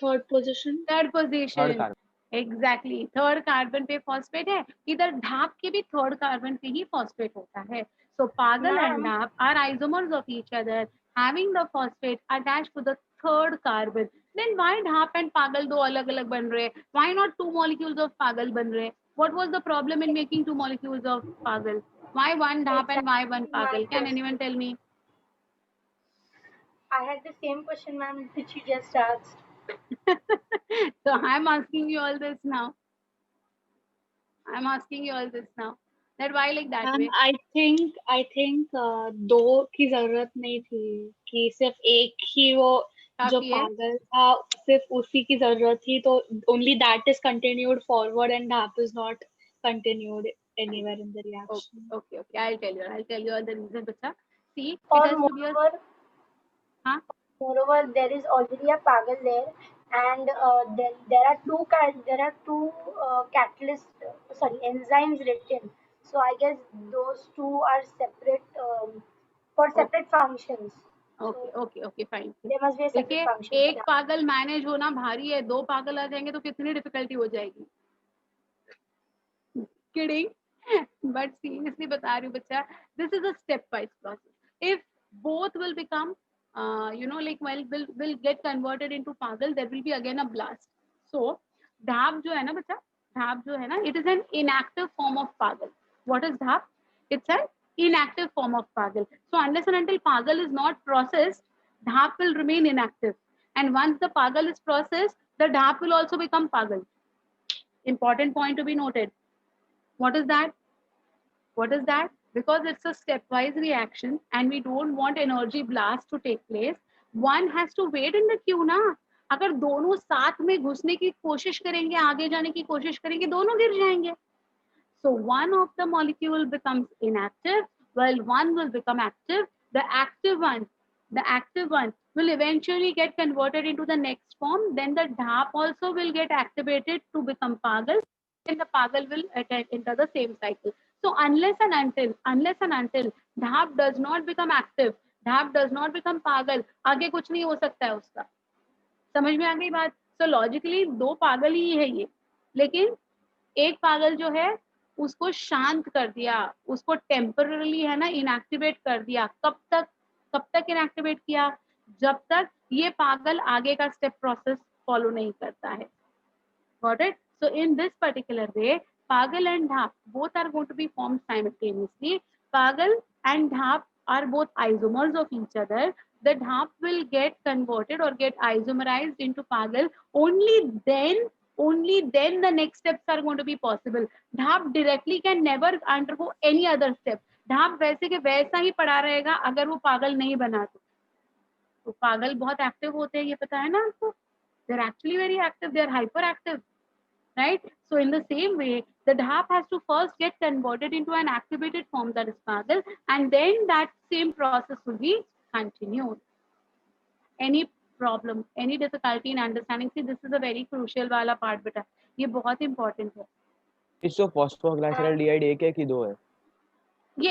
Third position. Third third position. Carbon. Exactly, third carbon पे फॉस्फेट है. इधर ढाप के भी थर्ड कार्बन पे ही फॉस्फेट होता है. सो पागल and Ma'am, DHAP are isomers of each other having the phosphate attached to the third carbon. Then why DHAP and PGAL दो अलग अलग बन रहे? Why not 2 molecules of PGAL बन रहे? What was the problem in making 2 molecules of PGAL? Why one DHAP and why one exactly my PGAL? Can question. Anyone tell me? I had the same question, ma'am, which you just asked. So I'm asking you all this now. I'm asking you all this now. That why like that ma'am way? I think दो की जरूरत नहीं थी कि सिर्फ एक ही वो जो काफी है. पागल था सिर्फ उसी की जरूरत थी तो only that is continued forward and that is not continued anywhere in the reaction. Okay. I'll tell you all the reason, bacha. See, it Or has to be a, huh? moreover, there is already a pagal there, and then there are two catalyst, sorry, enzymes written. So I guess those two are separate for Okay, separate functions. So okay, fine. there must be a separate देखिए, function for एक that. पागल manage होना भारी है, 2 पागल आ जाएंगे तो कितनी डिफिकल्टी हो जाएगी. Kidding. But seriously बता रही हूँ बच्चा, this is a step-wise process. If both will become, like will get converted into pagal, there will be again a blast. So dhap जो है ना बच्चा, dhap जो है ना, it is an inactive form of pagal. What is dhap? It's an inactive form of pagal. So unless and until pagal is not processed, dhap will remain inactive. And once the pagal is processed, the dhap will also become pagal. Important point to be noted. What is that? What is that? Because it's a stepwise reaction and we don't want energy blast to take place, one has to wait in the queue ना. अगर दोनों साथ में घुसने की कोशिश करेंगे, आगे जाने की कोशिश करेंगे, दोनों गिर जाएंगे. So one of the molecule becomes inactive while one will become active. The active one will eventually get converted into the next form. Then the DAP also will get activated to become pagal. Then the pagal will enter the same cycle. So unless and until DAP does not become active, DAP does not become pagal, आगे कुछ नहीं हो सकता है उसका. समझ में आ गई बात? So logically 2 पागल ही है ये, लेकिन एक पागल जो है उसको शांत कर दिया, उसको टेम्पररली है ना इनएक्टिवेट कर दिया. कब तक इनएक्टिवेट किया? जब तक ये पागल आगे का स्टेप प्रोसेस फॉलो नहीं करता है. Got it? So in this particular way, pagal and dhap both are going to be formed simultaneously. Pagal and dhap are both isomers of each other. The dhap will get converted or get isomerized into pagal. Only then the next steps are going to be possible. Dhap directly can never undergo any other step. Dhap वैसे के वैसा ही पड़ा रहेगा अगर वो पागल नहीं बना तो पागल बहुत एक्टिव होते हैं, ये पता है ना आपको. They're actually very active, they're hyperactive, right? So in the same way, the DAP has to first get converted into an activated form, that is pagal, and then that same process will be continued. Any problem, any difficulty in understanding? See, this is a very crucial वाला part बेटा, ये बहुत important है. इसको फॉस्फोग्लाइसराइड एक है कि 2 है? ये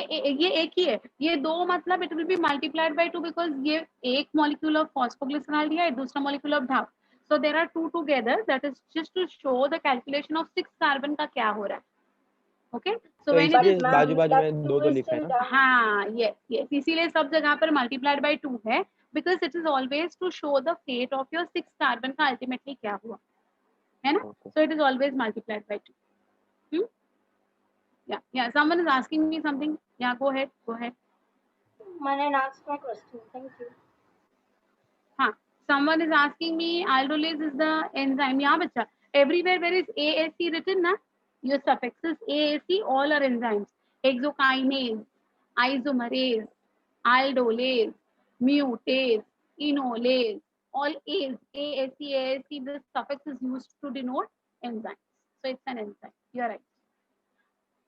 एक ही है. ये 2 मतलब it will be multiplied by 2 because ये एक molecule of phosphoglyceraldehyde, दूसरा molecule of DAP. So there are 2 together. That is just to show the calculation of 6 carbon का क्या हो रहा है. Okay. So when it is बाजू बाजू that में 2 two तो is लिखा है still ना. down. हाँ, yes. इसीलिए सब जगह पर multiplied by 2 है because it is always to show the fate of your 6 carbon का ultimately क्या हुआ, है ना? Okay. So it is always multiplied by 2. Yeah. Someone is asking me something. Yeah, go ahead. Manan asked my question. Thank you. Someone is asking me aldolase is the enzyme. Yeah, bacha. Everywhere where is ASE written, na? Your suffixes AAC, all are enzymes. Hexokinase, isomerase, aldolase, mutase, enolase, all A's, AAC, AAC, the suffix is used to denote enzymes. So it's an enzyme. You're right.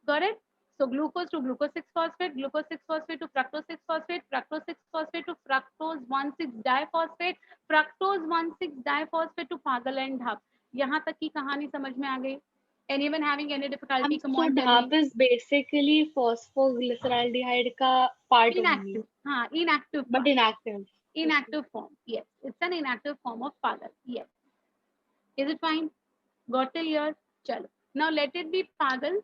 Got it? So glucose to glucose 6-phosphate, glucose 6-phosphate to fructose 6-phosphate, fructose 6-phosphate to fructose 1,6-diphosphate, fructose 1,6-diphosphate to pagal and dhap. यहाँ तक की कहानी समझ में आ गई? Anyone having any difficulty? Come So on, tell DAP me. is basically phosphoglyceraldehyde ka part only, Inactive. हाँ, inactive. but part. inactive. Inactive form. Yes, it's an inactive form of pagal. Yes. Is it fine? Got till here? Chalo. Now let it be pagal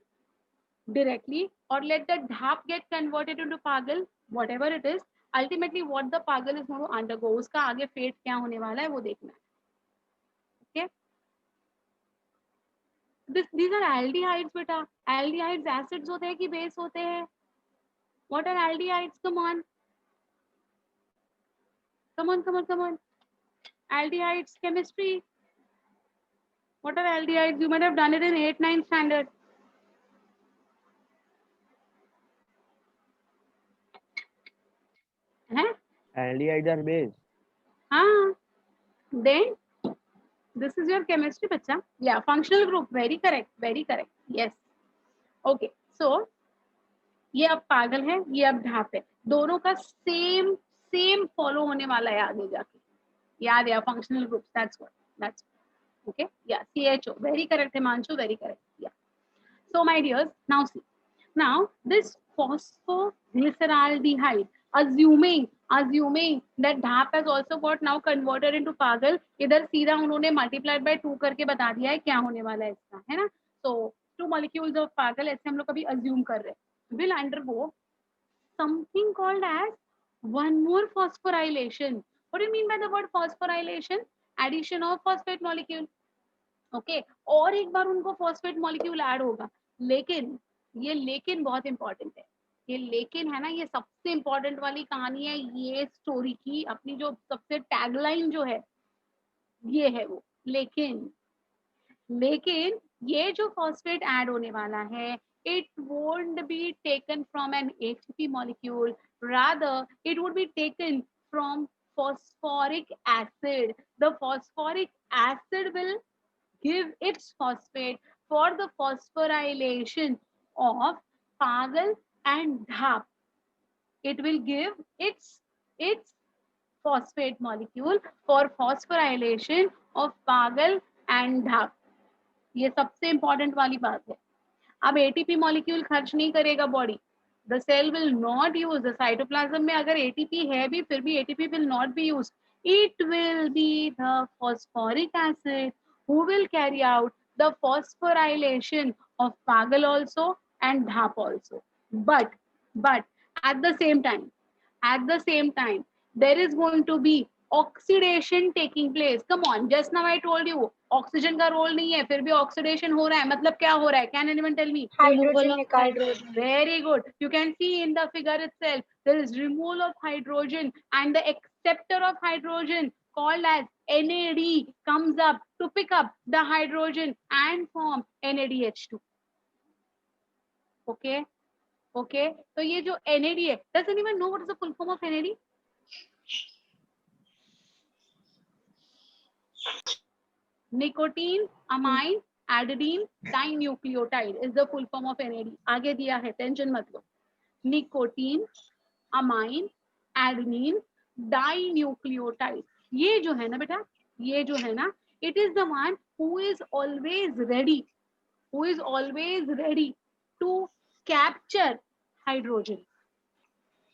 directly, or let the dhap get converted into pagal, whatever it is. Ultimately what the pagal is going to undergo, उसका आगे fate क्या होने वाला है वो देखना है. Okay, these are aldehydes बेटा. Aldehydes acids होते हैं कि base होते हैं? What are aldehydes? Come on, aldehydes chemistry. What are aldehydes? You might have done it in 8th-9th standard. हैं? Aldehydes are base. हाँ. Then this is your chemistry, bacha. Yeah, functional group. Very correct. Very correct. Yes. Okay. So ये अब पागल है, ये अब ढाप है. दोनों का सेम फॉलो होने वाला है आगे जाके. याद है functional groups. That's what. That's okay. Yeah. CHO. Very correct, Himanshu. Very correct. Yeah. So my dears, now see. Now this phosphoglyceraldehyde, assuming that DAP has also got now converted into pagal, इधर सीधा उन्होंने multiplied by 2 करके बता दिया है क्या होने वाला है इसका, है ना. So 2 molecules of pagal ऐसे हम लोग कभी assume कर रहे हैं, will undergo something called as one more phosphorylation. What do you mean by the word phosphorylation? Addition of phosphate molecule. Okay, और एक बार उनको phosphate molecule add होगा, लेकिन ये लेकिन बहुत इंपॉर्टेंट है. ये लेकिन है ना, ये सबसे इंपॉर्टेंट वाली कहानी है ये स्टोरी की. अपनी जो सबसे टैगलाइन जो है ये है वो लेकिन ये जो फॉस्फेट ऐड होने वाला है, it won't be taken from an ATP molecule, rather it would be taken from phosphoric acid. The phosphoric acid will give its phosphate for the phosphorylation of pagal and dhap. It will give its phosphate molecule for phosphorylation of pagal and dhap. ये सबसे important वाली बात है. अब ATP molecule खर्च नहीं करेगा body. The cell will not use the cytoplasm में अगर एटीपी है भी फिर भी ATP will not be use. It will be the phosphoric acid who will carry out the phosphorylation of pagal also and dhap also. But at the same time there is going to be oxidation taking place. Come on, just now I told you oxygen का role नहीं है, फिर भी oxidation हो रहा है. मतलब क्या हो रहा है? Can anyone tell me? Hydrogen निकाल रहे हैं. Very good. You can see in the figure itself there is removal of hydrogen and the acceptor of hydrogen called as NAD comes up to pick up the hydrogen and form NADH2. Okay. तो ये जो NAD है, does anyone know what is the full form of NAD? Nicotine amine adenine dinucleotide is the full form of NAD. आगे दिया है, tension मत लो. Nicotine amine adenine dinucleotide. ये जो है ना बेटा, ये जो है ना, it is the one who is always ready to capture hydrogen.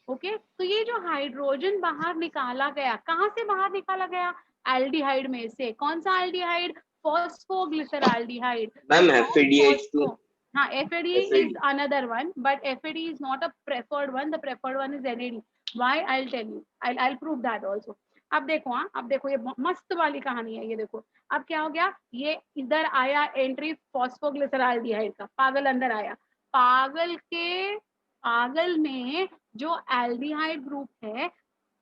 Okay तो ये जो हाइड्रोजन बाहर निकाला गया, कहाँ से बाहर निकाला गया? एल्डिहाइड में से. कौन सा एल्डिहाइड? फॉस्फोग्लिसराल्डिहाइड. Ma'am FADH2. हाँ, FAD is another one, but FAD is not a preferred one. The preferred one is NAD. Why? I'll tell you. I'll prove that also. अब देखो, हाँ, अब देखो ये मस्त वाली कहानी है. ये देखो अब क्या हो गया, ये इधर आया एंट्री फॉस्फोग्लिसराल्डिहाइड का, पागल अंदर आया. पागल में जो एल्डिहाइड ग्रुप है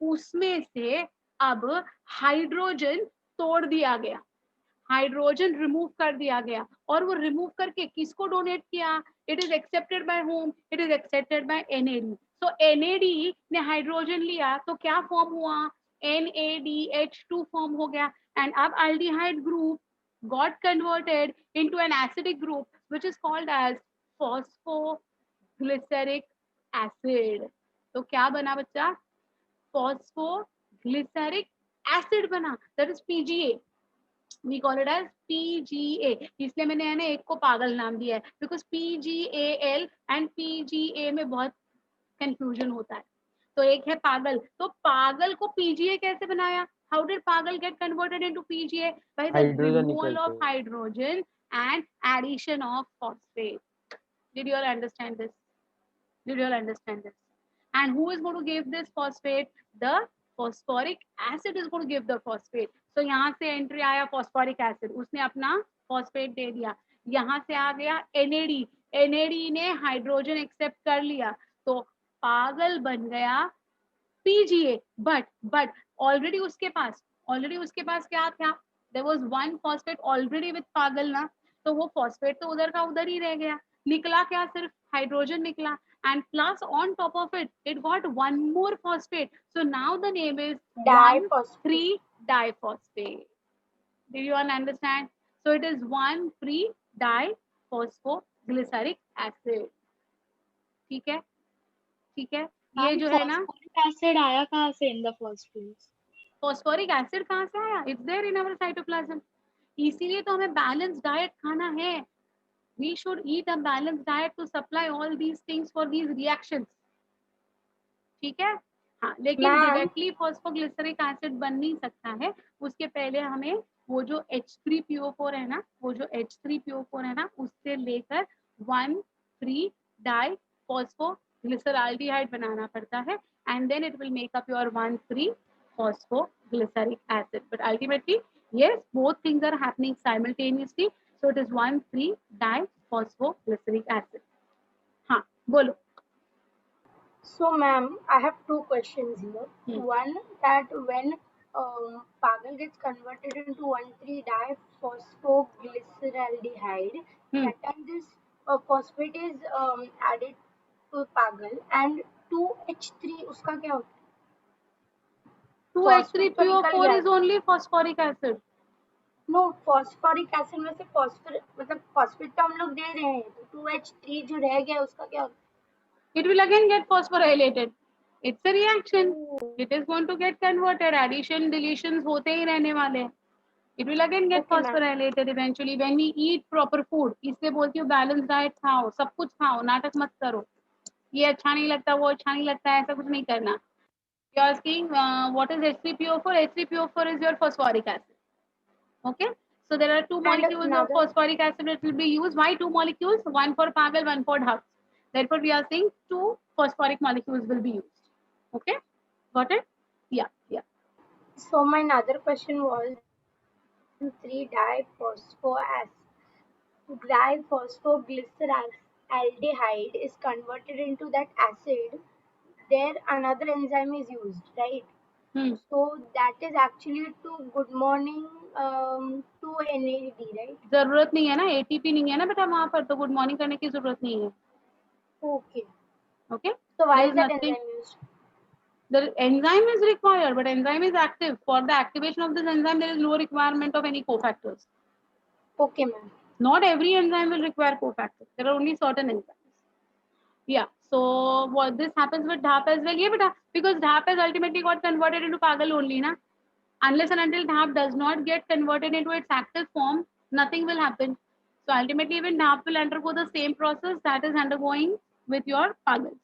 उसमें से अब हाइड्रोजन तोड़ दिया गया. हाइड्रोजन रिमूव कर दिया गया, और वो रिमूव करके किसको डोनेट किया? It is accepted by home? It is accepted by NAD. So NAD ने हाइड्रोजन लिया तो क्या फॉर्म हुआ? NADH2 फॉर्म हो गया, एंड अब aldehyde group got converted into an acidic group which is called as phosphoglyceric acid. तो क्या बना बच्चा? phosphoglyceric acid बना, that is PGA. We call it as PGA. इसलिए मैंने है ना एक को पागल नाम दिया है, because PGAL and PGA में बहुत कंफ्यूजन होता है. तो एक है पागल, तो पागल को PGA कैसे बनाया? How did पागल get converted into PGA? By the hydrogen removal निकल of के। hydrogen and addition of phosphate. Did you all understand this? Did you all understand this? And who is going to give this phosphate? The phosphoric acid is going to give the phosphate. So यहाँ से entry आया phosphoric acid, उसने अपना phosphate दे दिया. यहाँ से आ गया NAD, NAD ने हाइड्रोजन एक्सेप्ट कर लिया, तो पागल बन गया PGA. बट ऑलरेडी उसके पास क्या था? There was one phosphate already with PGAL ना, तो वो फॉस्फेट तो उधर का उधर ही रह गया. निकला क्या? सिर्फ हाइड्रोजन निकला, and plus on top of it, it got one more phosphate. So now the name is Diphosphate. 1,3-diphosphate. Did you all understand? So it is 1,3-diphosphoglyceric acid. ठीक है, ठीक है. ये जो है ना, phosphoric acid आया कहाँ से in the first place? Phosphoric acid कहाँ से आया? It's there in our cytoplasm. इसीलिए तो हमें बैलेंस डाइट खाना है. We should eat a balanced diet to supply all these things for these reactions. ठीक है. हाँ, लेकिन Ma'am. डायरेक्टली फॉस्फोग्लिसरिक एसिड बन नहीं सकता है. उसके पहले हमें वो जो H3PO4 है ना, उससे लेकर 1,3-diphosphoglyceraldehyde बनाना पड़ता है, and then it will make up your 1,3-phosphoglyceric acid. But ultimately, yes, both things are happening simultaneously. So it is 1,3-diphosphoglyceric acid. हाँ, बोलो. So, ma'am, I have two questions here. One, that when pagal gets converted into 1,3-diphosphoglyceraldehyde, that time this phosphate is added to pagal, and 2H3 उसका क्या होता है? 2H3PO4 is only phosphoric acid. No, phosphoric acid में से मतलब phosphate तो हम लोग दे रहे हैं, तो 2H3 जो रह गया उसका क्या होता है? It will again get phosphorylated. It's a reaction. It is going to get converted. Addition, deletions होते ही रहने वाले. It will again get Okay, ma'am. phosphorylated eventually when we eat proper food. इसलिए बोलती हूँ बैलेंस डाइट खाओ, सब कुछ खाओ, नाटक मत करो. ये अच्छा नहीं लगता, वो अच्छा नहीं लगता, ऐसा कुछ नहीं करना. You are asking what is H3PO4? H3PO4 is your phosphoric acid. Okay. So there are two molecules of phosphoric acid that will be used. Why two molecules? One for pagal, one for DHAP. Therefore, we are saying two phosphoric molecules will be used. Okay. Got it? Yeah. Yeah. So my another question was 3-diphosphoglyceraldehyde is converted into that acid. There another enzyme is used, right? So that is actually to good morning to NAD, right? जरूरत नहीं है ना, ATP नहीं है ना बेटा वहाँ पर, तो गुड मॉर्निंग करने की जरूरत नहीं है. Okay. Okay. So why There is is that nothing. enzyme used? The enzyme is required, but enzyme is active. For the activation of this enzyme, there is no requirement of any cofactors. Okay, ma'am. Not every enzyme will require cofactors. There are only certain enzymes. Yeah. So what this happens with DHAP as well? Yeah, beta, because DHAP has ultimately got converted into pagal only, na. Unless and until DHAP does not get converted into its active form, nothing will happen. So ultimately, even DHAP will undergo the same process that is undergoing with your pagal.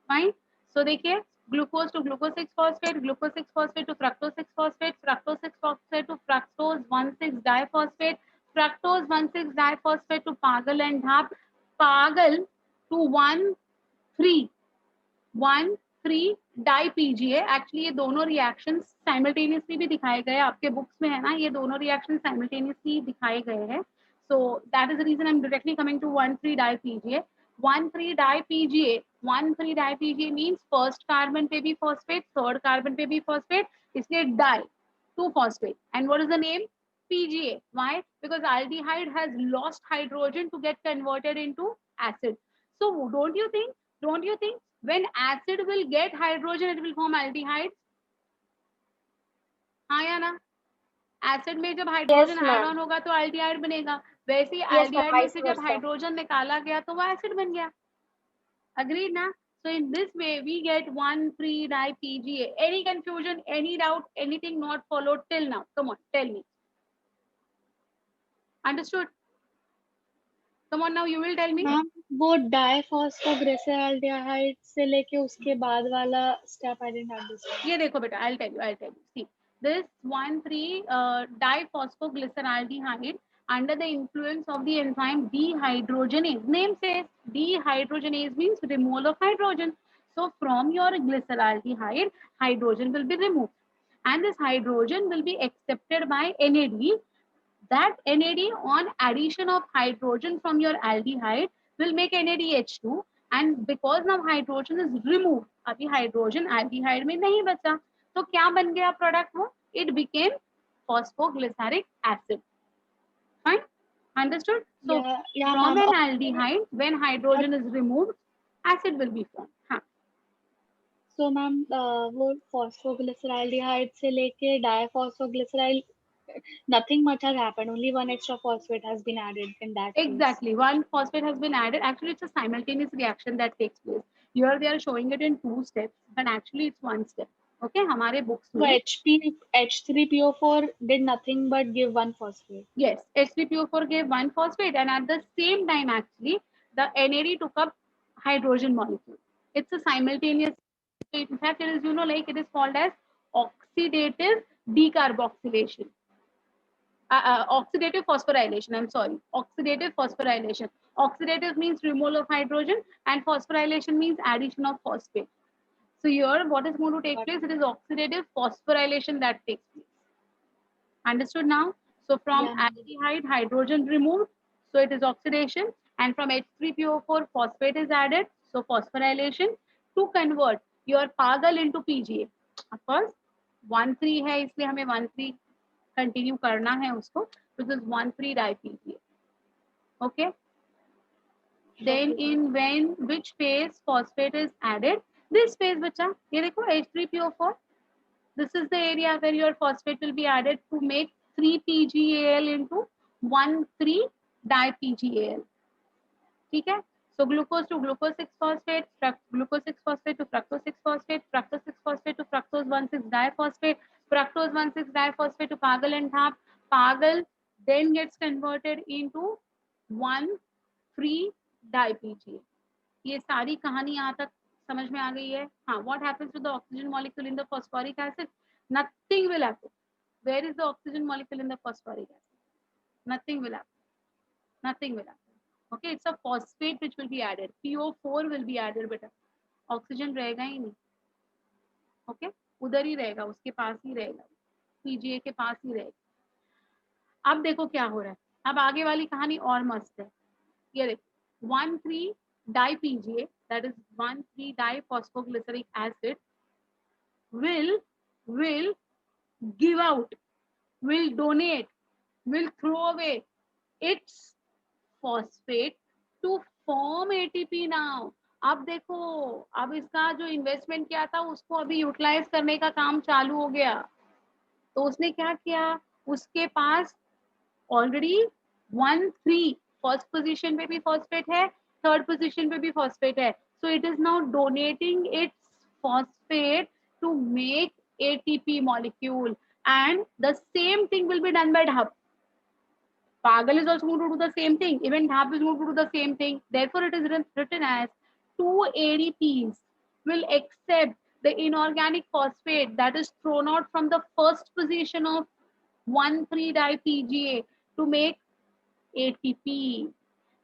Fine. So देखिए, glucose to glucose 6-phosphate, glucose 6-phosphate to fructose 6-phosphate, fructose 6-phosphate to fructose 1,6-diphosphate, fructose 1,6-diphosphate to pagal and DHAP, pagal to 1,3-1,3-dipga. Actually ये दोनों reactions simultaneously भी दिखाए गए, आपके books में है ना, ये दोनों reactions simultaneously दिखाए गए हैं. So that is the reason I'm directly coming to 1,3-dipga. 1,3-dipga. 1,3-dipga means first carbon पे भी phosphate, third carbon पे भी phosphate, इसलिए di, 2 phosphate. And what is the name? PGA. Why? Because aldehyde has lost hydrogen to get converted into acid. So don't you think when acid will get hydrogen, it will form aldehyde? हाँ या ना? Acid में जब Yes, hydrogen add ma'am. On होगा तो aldehyde बनेगा, वैसे ही Yes, ma'am. Aldehyde में Vice से जब versa. हाइड्रोजन निकाला गया तो वो एसिड बन गया. Agreed ना? So in this way we get 1,3-di-PGA. Any confusion, any doubt, anything not followed till now? Come on, tell me. Understood? Come on now, you will tell me. Ma'am वो डाइफॉस्फोग्लिसराल्डिहाइड से लेके उसके बाद वाला step I didn't understand. ये देखो बेटा, I'll tell you. See, this 1,3-diphosphogliceraldehyde under the influence of the enzyme dehydrogenase. Name says dehydrogenase means removal of hydrogen. So from your glyceraldehyde, hydrogen will be removed, and this hydrogen will be accepted by NAD. That NAD on addition of hydrogen from your aldehyde will make NADH2, and because now hydrogen is removed, अभी hydrogen aldehyde में नहीं बचा, तो क्या बन गया product वो? It became phosphoglyceric acid. Fine, understood? So या from ma'am an aldehyde, when hydrogen is removed, acid will be formed. हाँ. सो मैम वो फॉस्फोग्लिसराल्डिहाइड से लेके डाइफॉस्फोग्लिसराइल nothing much has happened, only one extra phosphate has been added in that case. Exactly, one phosphate has been added. Actually, it's a simultaneous reaction that takes place. Here they are showing it in 2 steps, but actually it's 1 step. Okay, हमारे books So में H3PO4 did nothing but give one phosphate. yes, H3PO4 gave 1 phosphate, and at the same time actually the NAD took up hydrogen molecule. It's a simultaneous. In fact, it is, you know, like it is called as oxidative decarboxylation. Oxidative phosphorylation. I'm sorry, oxidative phosphorylation. Oxidative means removal of hydrogen, and phosphorylation means addition of phosphate. So here, what is going to take place? It is oxidative phosphorylation that takes place. Understood now? So from Yeah, ma'am. aldehyde, hydrogen removed, so it is oxidation, and from H3PO4, phosphate is added, so phosphorylation to convert your पागल into PGA. Of course, 1,3 है, इसलिए हमें 1,3 continue करना है उसको. This is 1,3-di-PGA. Okay. Then in when which phase phosphate is added? This phase, बच्चा, ये देखो H3PO4. This is the area where your phosphate will be added to make 3-PGAL into 1,3-di-PGAL. ठीक है? So glucose to glucose 6-phosphate, glucose 6-phosphate to fructose 6-phosphate, fructose 6-phosphate to fructose 1,6-diphosphate, fructose 1,6-diphosphate to Pagal and HAP. Pagal then gets converted into 1,3-di-PGA. ये सारी कहानी यहाँ तक समझ में आ गई है? हाँ. What happens to the oxygen molecule in the phosphoric acid? Nothing will happen. Where is the oxygen molecule in the phosphoric acid? Nothing will happen. Nothing will happen. Okay, it's a phosphate which will be added. PO4 will be added, बेटा. Oxygen रहेगा ही नहीं. Okay, उधर ही रहेगा, उसके पास ही रहेगा, PGA के पास ही रहेगा. अब देखो क्या हो रहा है. अब आगे वाली कहानी और मस्त है. ये देखो 1,3-di-PGA, that is 1,3-diphosphoglyceric acid will give out, will donate, will throw away its phosphate to form ATP now. अब देखो, अब इसका जो इन्वेस्टमेंट किया था उसको अभी यूटिलाइज करने का काम चालू हो गया. तो उसने क्या किया, उसके पास ऑलरेडी 1,3 फर्स्ट पोजीशन पे भी फॉस्फेट है, थर्ड पोजीशन पे भी फॉस्फेट है. So it is now donating it's phosphate to make ATP molecule, and the same thing will be done by DHAP. Pagal is also going to do the same thing. Even DHAP is going to do the same thing. Therefore, it is written as 2 ADPs will accept the inorganic phosphate that is thrown out from the first position of 1,3-di-PGA to make ATP.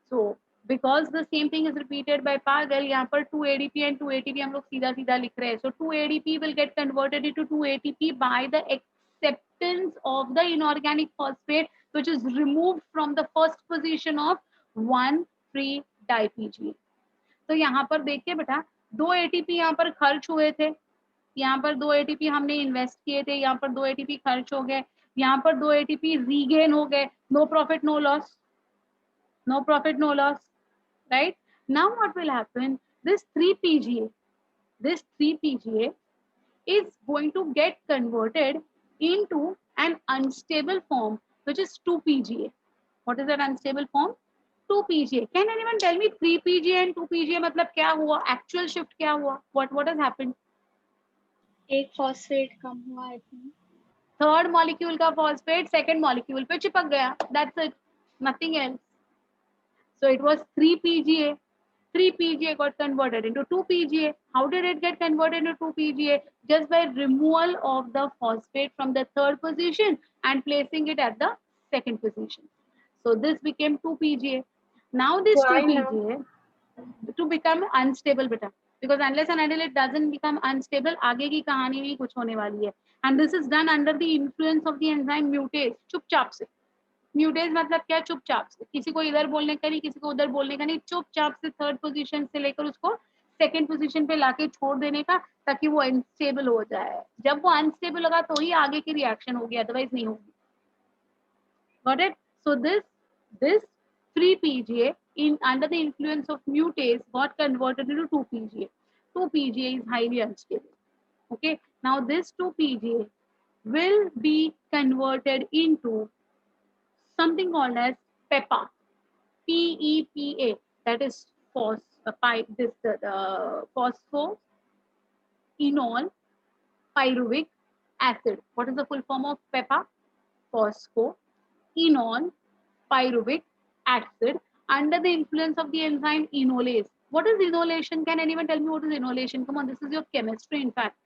So because the same thing is repeated by Pagal, यहाँ पर 2 ADP and 2 ATP हम लोग सीधा सीधा लिख रहे हैं. So 2 ADP will get converted into 2 ATP by the acceptance of the inorganic phosphate which is removed from the first position of 1,3-di-PGA. तो यहाँ पर देखिए बेटा, 2 ATP यहाँ पर खर्च हुए थे, यहाँ पर 2 ATP हमने इन्वेस्ट किए थे, यहाँ पर 2 ATP खर्च हो गए. यहाँ पर 2 ATP रीगेन हो गए, no profit no loss, no profit no loss, right? Now what will happen, this 3-PGA is going to get converted into an unstable form, which is 2-PGA. What is that unstable form? 2-PGA. Can anyone tell me 3-PGA and 2-PGA मतलब क्या हुआ, actual shift क्या हुआ, what has happened? एक phosphate कम हुआ I think. Third molecule का phosphate second molecule पे चिपक गया, that's it, nothing else. So it was 3-PGA. 3-PGA got converted into 2-PGA. How did it get converted into 2-PGA? Just by removal of the phosphate from the third position and placing it at the second position. So this became 2-PGA. Now this Why now? 2-PGA to become unstable beta. Because unless and until it doesn't become unstable, आगे की कहानी नहीं कुछ होने वाली है. And this is done under the influence of the enzyme mutase. चुपचाप से. म्यूटेज मतलब क्या, चुपचाप से, किसी को इधर बोलने का नहीं, किसी को उधर बोलने का नहीं, चुपचाप से थर्ड पोजीशन से लेकर उसको सेकंड पोजीशन पे लाके छोड़ देने का, ताकि वो अनस्टेबल हो जाए. जब वो अनस्टेबल होगा तो ही आगे की रिएक्शन होगी, अदरवाइज नहीं होगी. Got it? So this 3-PGA in under the influence of mutase got converted into 2-PGA. 2-PGA is highly unstable. Okay, now this 2-PGA will be converted into something called as PEPA, PEPA, that is phosphoenol pyruvic acid. What is the full form of PEPA? Phosphoenol pyruvic acid under the influence of the enzyme enolase. What is enolation? Can anyone tell me what is enolation? Come on, this is your chemistry in fact.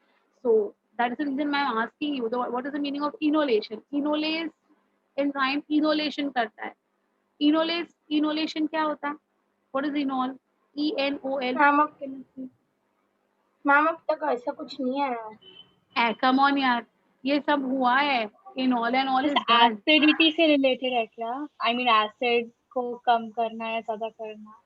So that is the reason I am asking you, what is the meaning of enolation? Enolase enzyme enolation करता है. Enolation क्या होता है? What is enol? ENOL. Ma'am अब तक ऐसा कुछ नहीं है. कम ऑन यार, ये सब हुआ है. Enol and all is done. Acidity से रिलेटेड है क्या? आई मीन एसिड को कम करना या ज्यादा करना.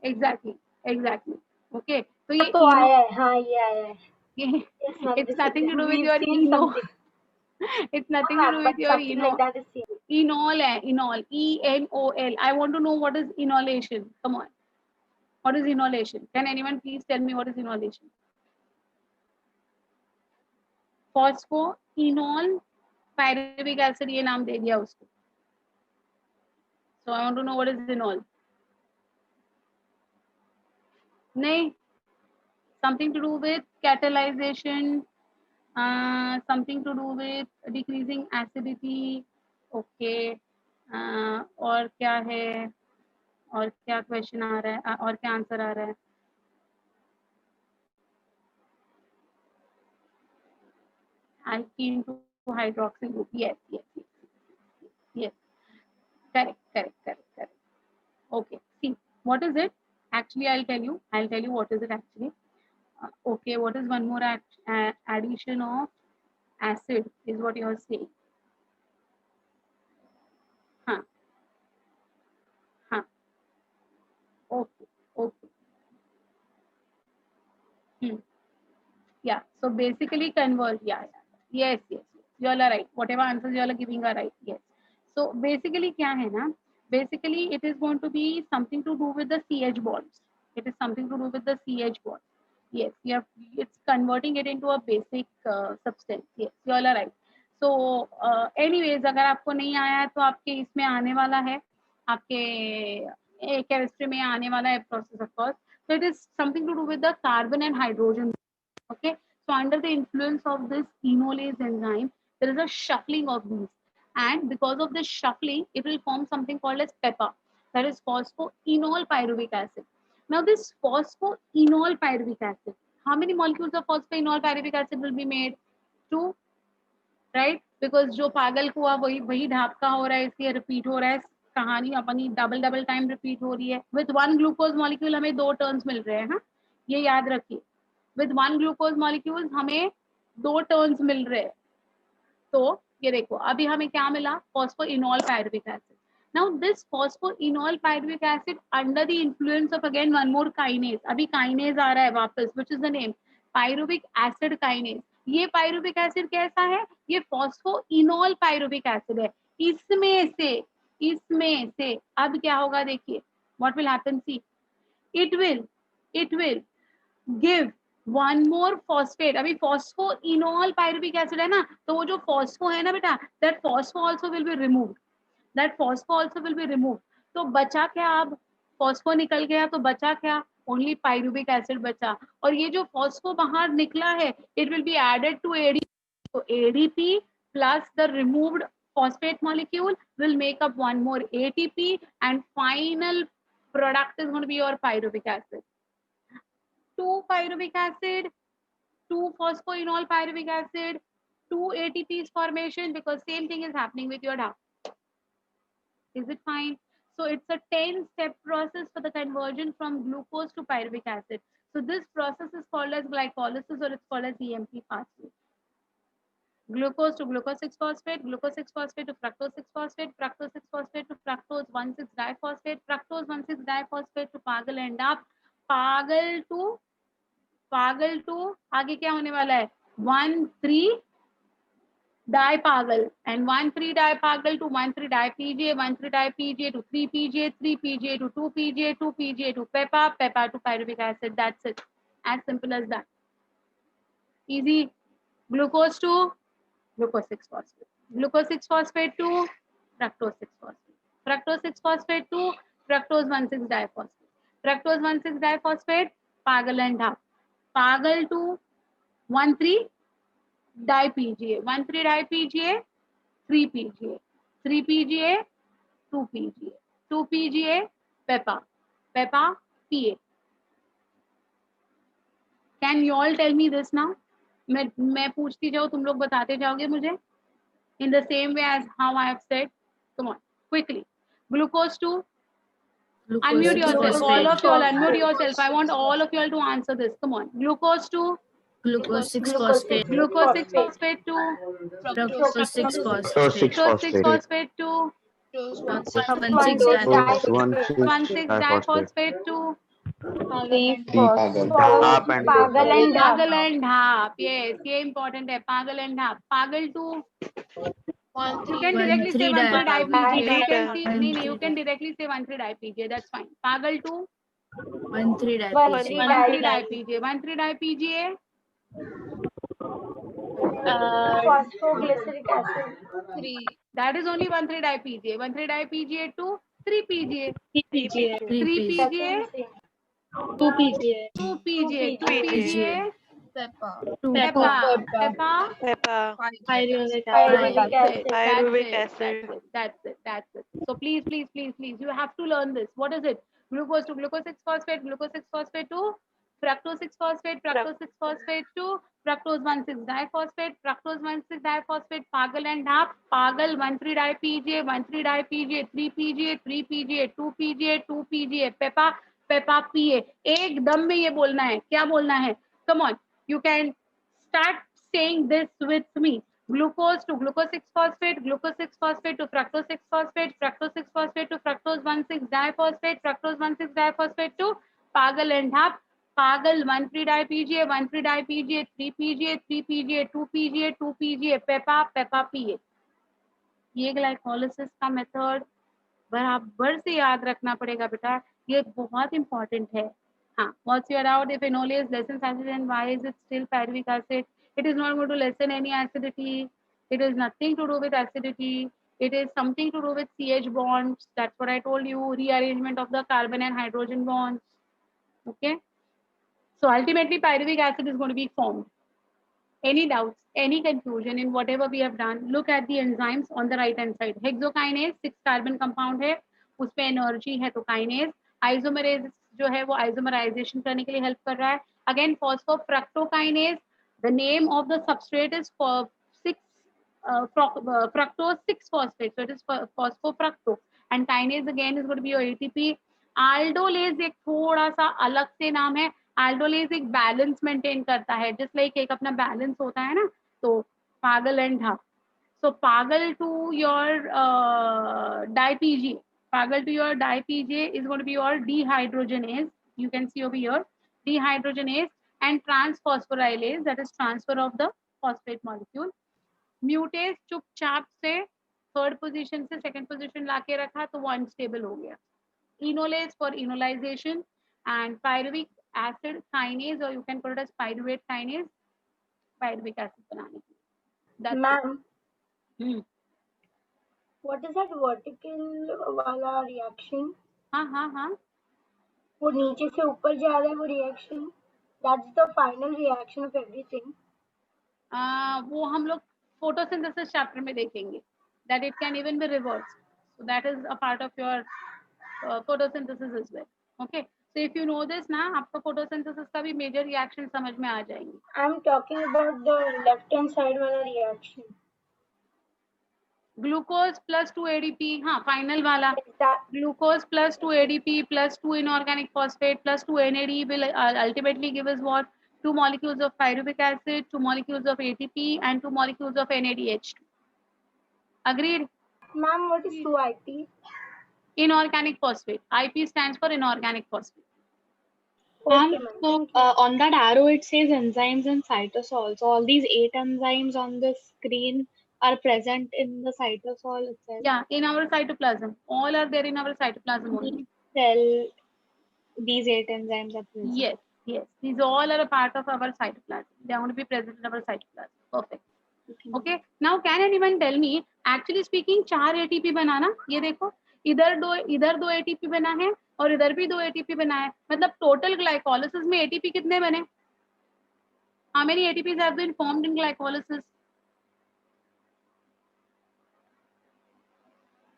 एग्जैक्टली. ओके, तो ये तो आया है. हाँ ये आया है. It's nothing to do with your Eno. It's nothing to do with your like that is same. enol hai, enol, ENOL. I want to know what is inolation. Come on, what is inolation? Can anyone please tell me what is inolation? Phosphoenol pyruvic acid, ये नाम दे दिया उसको. So I want to know what is enol. नहीं, something to do with catalyzation, something to do with decreasing acidity. Okay. और क्या है, और क्या क्वेश्चन आ रहा है, और क्या आंसर आ रहा है? alkene to hydroxyl group. Yes. Correct. Okay, see, what is it? Actually, I'll tell you what is it actually. Okay, what is one more addition of acid is what you are saying. Okay. Yeah, so basically convert. Yes, you all are right. Whatever answers you all are giving are right. Yes. So basically क्या है ना, basically it is going to be something to do with the CH bonds. It is something to do with the CH bond. Yes, it's converting it into a basic substance. Yes, you all are right. So anyways, अगर आपको नहीं आया है तो आपके इसमें आने वाला है, आपके chemistry में आने वाला है process of course. So it is something to do with the carbon and hydrogen. Okay, so under the influence of this enolase enzyme, there is a shuffling of these, and because of this shuffling, it will form something called as PEPA, that is phosphoenol pyruvic acid. Now this phosphoenol pyruvic acid, how many molecules of phosphoenol pyruvic acid will be made? 2, right? Because जो पागल हुआ वही ढापका हो रहा है, इसलिए repeat हो रहा है कहानी अपनी, डबल टाइम रिपीट हो रही है. विद 1 ग्लूकोज मॉलिक्यूल हमें 2 टर्न्स मिल रहे हैं. हाँ, ये याद रखिए, विद 1 ग्लूकोज मॉलिक्यूल हमें 2 टर्न्स मिल रहे हैं. तो ये देखो, अभी हमें क्या मिला? phosphoenol pyruvic acid. Now this phosphoenol pyruvic acid under the influence of again one more kinase, अभी kinase आ रहा है वापस, which is the name pyruvic acid kinase. ये पायरुविक एसिड कैसा है? ये फॉस्फोइनोल पायरुविक एसिड है। इसमें से अब क्या होगा देखिए, what will happen, see it will give one more phosphate. अभी फॉस्फोइनोल पायरुविक एसिड है ना, तो वो जो फॉस्फो है ना बेटा, that phospho also will be removed, तो बचा क्या? अब फॉस्फो निकल गया तो बचा क्या? ओनली पायरुविक एसिड बचा। और ये जो फॉस्फो बाहर निकला है, it will be added to ADP, तो ADP plus the removed phosphate molecule will make up one more ATP, and final product is going to be your pyruvic acid. 2 pyruvic acid, 2 phosphoenol pyruvic acid, 2 ATPs formation, because same thing is happening with your DAP. Is it fine? So it's a 10-step process for the conversion from glucose to pyruvic acid. So this process is called as glycolysis, or it's called as EMP pathway. Glucose to glucose 6-phosphate, glucose 6-phosphate to fructose 6-phosphate, fructose 6-phosphate to fructose 1,6-diphosphate, fructose 1,6-diphosphate to पागल and आप पागल to आगे क्या होने वाला है? 1,3-dipagal and 1,3-dipagal to 1,3-dipga, 1,3-dipga to 3-pga, 3-pga to 2-pga, 2-pga to PEPA, PEPA to pyruvic acid. That's it. As simple as that. Easy. Glucose to glucose 6-phosphate, glucose 6-phosphate to fructose 6-phosphate, fructose 6-phosphate to fructose 1,6-diphosphate, fructose 1,6-diphosphate, pagal and DAP, pagal to 1,3-dipga, 1,3-dipga, 3-pga, 3-pga, 2-pga, 2-pga, PEPA, PEPA, PA. Can you all tell me this now? मैं पूछती जाऊँ, तुम लोग बताते जाओगे मुझे, in the same way as how I have said. Come on, quickly. Glucose to unmute yourself. All of you all unmute yourself. I want all of you all to answer this. Come on. Glucose to Glucose 6-phosphate. glucose 6-phosphate to Fructose 6-phosphate. fructose 6-phosphate to Fructose Fructose 1,6-diphosphate. 1,6-diphosphate to पागल and pagal and DAP. Yes, ये important है. Pagal and DAP. Pagal to you can directly say 1,3-dipga. You can see, नहीं, you can directly say 1,3-dipga. That's fine. Pagal to 1,3-dipga. 1,3-dipga. 1,3-dipga. phosphoglyceric acid. That is only 1,3-dipga. 1,3-dipga to 3-pga. 3-pga, 3-pga. 2-pga, 2-pga. 2-pga. PEPA. PEPA. pyruvic Pyruvic acid. acid. Pyruvic acid. That's it. So please, you have to learn this. What is it? Glucose to glucose 6-phosphate, glucose 6-phosphate to fructose 6-phosphate, fructose 6-phosphate to fructose 1,6-diphosphate, fructose 1,6-diphosphate, pagal and DAP, pagal 1,3-dipga, 1,3-dipga, 3-pga, 3-pga, 2-pga, 2-pga, PEPA, PEPA, PA. एकदम में ये बोलना है. क्या बोलना है? Come on, you can start saying this with me. Glucose to glucose 6-phosphate, glucose 6-phosphate to fructose 6-phosphate, fructose 6-phosphate to fructose 1,6-diphosphate, fructose 1,6-diphosphate to pagal and DAP, pagal 1,3-dipga, 1,3-dipga, 3-pga, 3-pga, 2-pga, 2-pga, PEPA, PEPA, PA. ये glycolysis का method बराबर से याद रखना पड़ेगा बेटा, ये बहुत इंपॉर्टेंट है. हाँ, what's your doubt? If phenol is lessens acid, and why is it still pyruvic acid? It is not going to lessen any acidity. It is nothing to do with acidity. It is something to do with CH bonds. That's what I told you. Rearrangement of the carbon and hydrogen bonds. Okay. So ultimately, pyruvic acid is going to be formed. Any doubts, any confusion in whatever we have done? Look at the enzymes on the right hand side. Hexokinase 6 carbon compound है, उसपे energy है तो kinase. Isomerase जो है वो isomerization करने के लिए help कर रहा है. Again phosphofructokinase, the name of the substrate is for 6 fructose 6-phosphate, so it is phosphofructo, and kinase again is going to be your ATP. Aldolase एक थोड़ा सा अलग से नाम है. Aldolase एक बैलेंस मेंटेन करता है, जस्ट लाइक एक अपना बैलेंस होता है ना, तो पागल and DAP. So pagal to your dipga, pagal to your dipga is going to be your dehydrogenase. You can see over here dehydrogenase and transphosphorylase, that is transfer of the phosphate molecule. Mutase चुपचाप से third position से second position लाके रखा तो वो unstable हो गया। Enolase for enolization and pyruvic acid kinase और you can call it as pyruvate kinase pyruvic acid बनाने के लिए। That's it. Ma'am what is that vertical वाला reaction? हाँ वो नीचे से ऊपर जा रहा है वो reaction. That's the final reaction of everything. वो हम लोग photosynthesis chapter में देखेंगे that it can even be reversed. So that is a part of your photosynthesis as well. Okay. So if you know this ना आपका photosynthesis का भी major reaction समझ में आ जाएंगे। I'm talking about the left hand side वाला reaction. Glucose plus 2 ADP हाँ final वाला Is that glucose plus 2 ADP plus 2 inorganic phosphate plus 2 NAD will ultimately give us what? 2 molecules of pyruvic acid, 2 molecules of ATP and 2 molecules of NADH2. Agreed? ma'am, what is 2IP? Inorganic phosphate. IP stands for inorganic phosphate. Ma'am, Okay, ma'am. so Thank you. on that arrow it says enzymes and cytosol. So all these 8 enzymes on the screen are present in the cytosol itself. Yeah, in our cytoplasm. All are there in our cytoplasm only. Each cell, these 8 enzymes are present. Yes. These all are a part of our cytoplasm. They are going to be present in our cytoplasm. Perfect. Okay. Now can anyone tell me, actually speaking, 4 ATP बनाना, ये देखो, इधर दो ATP बना है और इधर भी 2 ATP बना है, मतलब total glycolysis में ATP कितने बने? How many ATPs have been formed in glycolysis?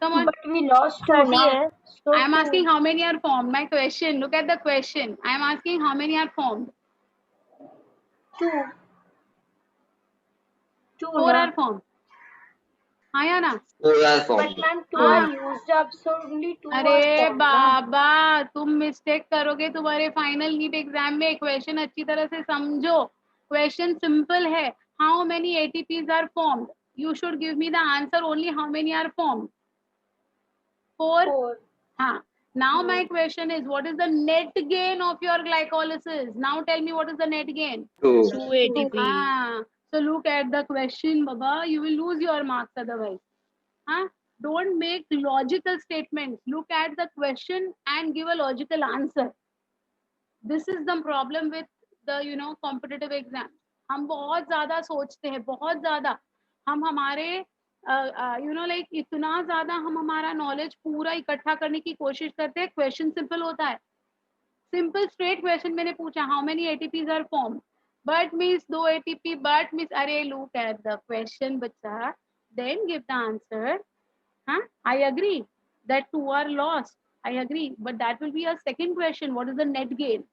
Come on. But we lost 2 now. So I am 2. asking how many are formed. My question, look at the question. I am asking how many are formed. 2. 2 4 na. are formed. हाँ या ना? 4 are formed. But ma'am, 2 हाँ। are used up, so only 2 are अरे formed na. बाबा तुम mistake करोगे तुम्हारे final NEET exam में। Question अच्छी तरह से समझो। क्वेश्चन सिंपल है, how many ATPs are formed? You should give me the answer only how many are formed. 4. 4. हाँ. Now my question is, what is the net gain of your glycolysis? Now tell me what is the net gain. 2. 2 ATP. Ah, so look at the question, Baba. You will lose your marks otherwise. Huh? Don't make logical statements. Look at the question and give a logical answer. This is the problem with the competitive exam. हम बहुत ज़्यादा सोचते हैं, बहुत ज़्यादा हम हमारे like इतना ज़्यादा हम हमारा नॉलेज पूरा इकट्ठा करने की कोशिश करते हैं। क्वेश्चन सिंपल होता है, सिंपल स्ट्रेट क्वेश्चन मैंने पूछा how many ATPs are formed, but means 2 ATP, but means अरे look at the question बच्चा, then give the answer. Huh? I agree that 2 are lost. I agree, but that will be a second question. What is the net gain?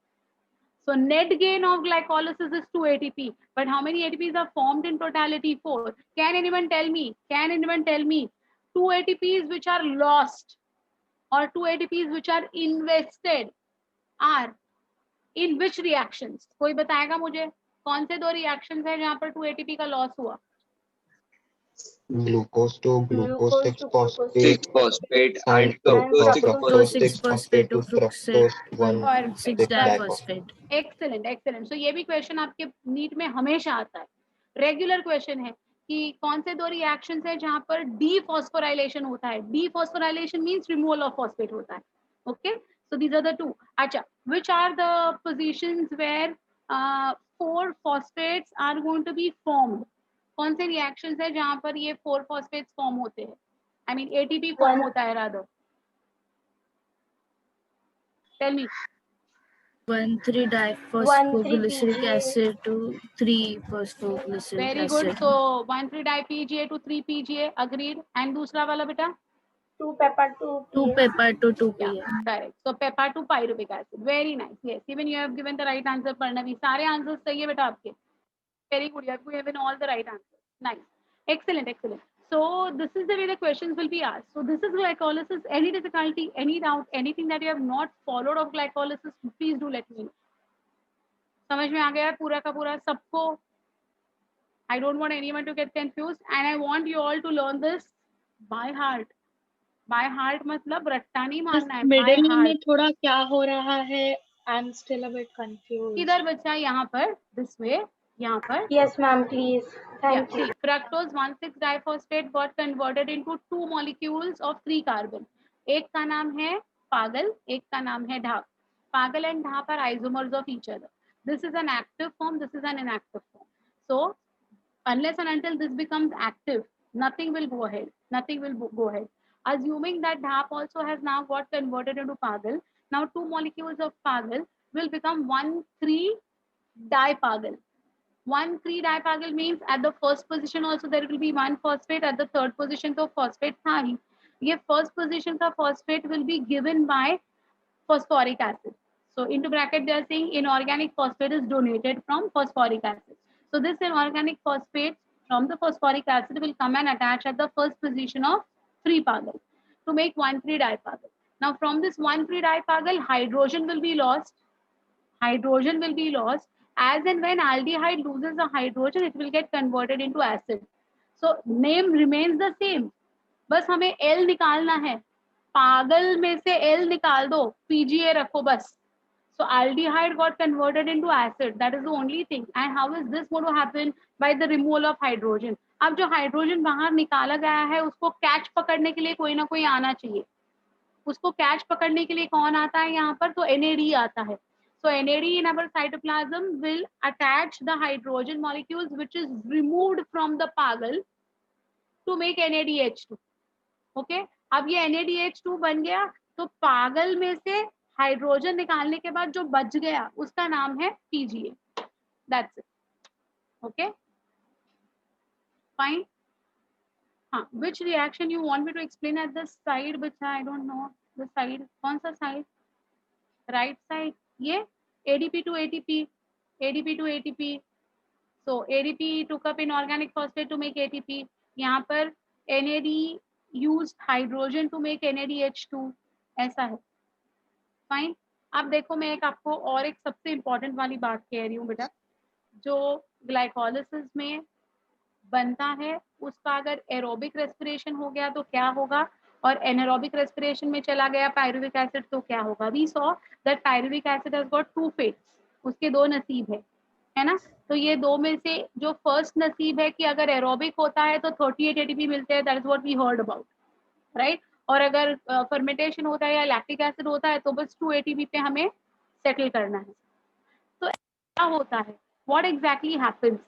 So net gain of glycolysis is 2 ATP, but how many ATPs are formed in totality? 4. Can anyone tell me? 2 ATPs which are lost or 2 ATPs which are invested are in which reactions? कोई बताएगा मुझे कौन से 2 reactions है जहाँ पर 2 ATP का loss हुआ? Glucose to glucose 6 6 phosphate phosphate and fructose 6 phosphate to fructose 1 और 6 diphosphate. एक्सेलेंट। सो ये भी क्वेश्चन आपके नीट में हमेशा आता है, रेगुलर क्वेश्चन है कि कौन से 2 रिएक्शंस है जहां पर डीफॉस्फोराइलेशन होता है। Dephosphorylation means removal of phosphate होता है। Okay, so these are the 2। अच्छा, which are the positions where 4 phosphates are going to be formed? कौन से रिएक्शंस है जहां पर ये 4 फॉस्फेट्स फॉर्म होते हैं? आई मीन ATP फॉर्म होता है rather. Tell me. 1,3-diphosphoglyceric acid to 3-phosphoglyceric Very acid. good. So 1,3-di-PGA to 3-PGA. Agreed. And दूसरा वाला बेटा? 2-pepper to 2-pepper to 2-PA. Yeah, correct. So pepper to pyruvic acid. Very nice. Yes, even you have given the right answer. Parnavi, सारे answers सही है बेटा आपके. Very good. You have given all the right answers. Nice. Excellent. So this is the way the questions will be asked. So this is glycolysis. Any difficulty, any doubt, anything that you have not followed of glycolysis, please do let me know. समझ में आ गया है पूरा का पूरा सबको? I don't want anyone to get confused, and I want you all to learn this by heart. By heart मतलब रट्टा नहीं मारना है, by मिडिल में heart. थोड़ा क्या हो रहा है? I'm still a bit confused. इधर बच्चा यहाँ पर this way यहाँ पर Yes, ma'am, please. yeah, Thank you. see, fructose 1,6-diphosphate got converted into 2 molecules of 3 carbon. एक का नाम है पागल, एक का नाम है ढाप. Pagal and dhap are isomers of each other. This is an active form, this is an inactive form. So unless and until this becomes active, nothing will go ahead. Nothing will go ahead. Assuming that dhap also has now got converted into pagal, now 2 molecules of pagal will become 1,3-dipagal. 1,3-dipagal means at the first position also there will be one phosphate, at the third position तो phosphate था ही. ये first position का phosphate will be given by phosphoric acid. So into bracket they are saying inorganic phosphate is donated from phosphoric acid. So this inorganic phosphate from the phosphoric acid will come and attach at the first position of free pagal to make 1,3-dipagal. Now from this 1,3-dipagal, hydrogen will be lost. Hydrogen will be lost. As and when aldehyde loses a hydrogen, it will get converted into acid. So name remains the same. बस हमें L निकालना है. पागल में से L निकाल दो, PGA रखो बस. So aldehyde got converted into acid. That is the only thing. And how is this going to happen? By the removal of hydrogen. अब जो हाइड्रोजन बाहर निकाला गया है उसको कैच पकड़ने के लिए कोई ना कोई आना चाहिए. उसको कैच पकड़ने के लिए कौन आता है यहाँ पर? तो NAD आता है. So NAD in our cytoplasm will attach the hydrogen molecules which is removed from the pagal to make NADH2. Okay? अब ये NADH2 बन गया तो पागल में से हाइड्रोजन निकालने के बाद जो बच गया उसका नाम है PGA. That's it. Okay? Fine. हाँ, which reaction you want me to explain at the side? Which I don't know. The side, कौन सा side? Right side. ये ADP to ATP. ADP to ATP. So ADP took up inorganic phosphate to make ATP. यहाँ पर NAD used hydrogen to make NADH2. ऐसा है. Fine. अब देखो मैं एक आपको और एक सबसे इम्पोर्टेंट वाली बात कह रही हूँ बेटा. जो ग्लाइकोलिसिस में बनता है उसका अगर एरोबिक रेस्पिरेशन हो गया तो क्या होगा, और एनारोबिक रेस्पिरेशन में चला गया पायरुविक एसिड तो क्या होगा. We saw that pyruvic acid has got 2 fates. उसके 2 नसीब है ना. तो ये दो में से जो फर्स्ट नसीब है कि अगर एरोबिक होता है तो 38 ATP मिलते हैं. That is what we heard about, right. और अगर फर्मेंटेशन होता है या लैक्टिक एसिड होता है तो बस 2 ATP पे हमें सेटल करना है. तो क्या होता है, what exactly happens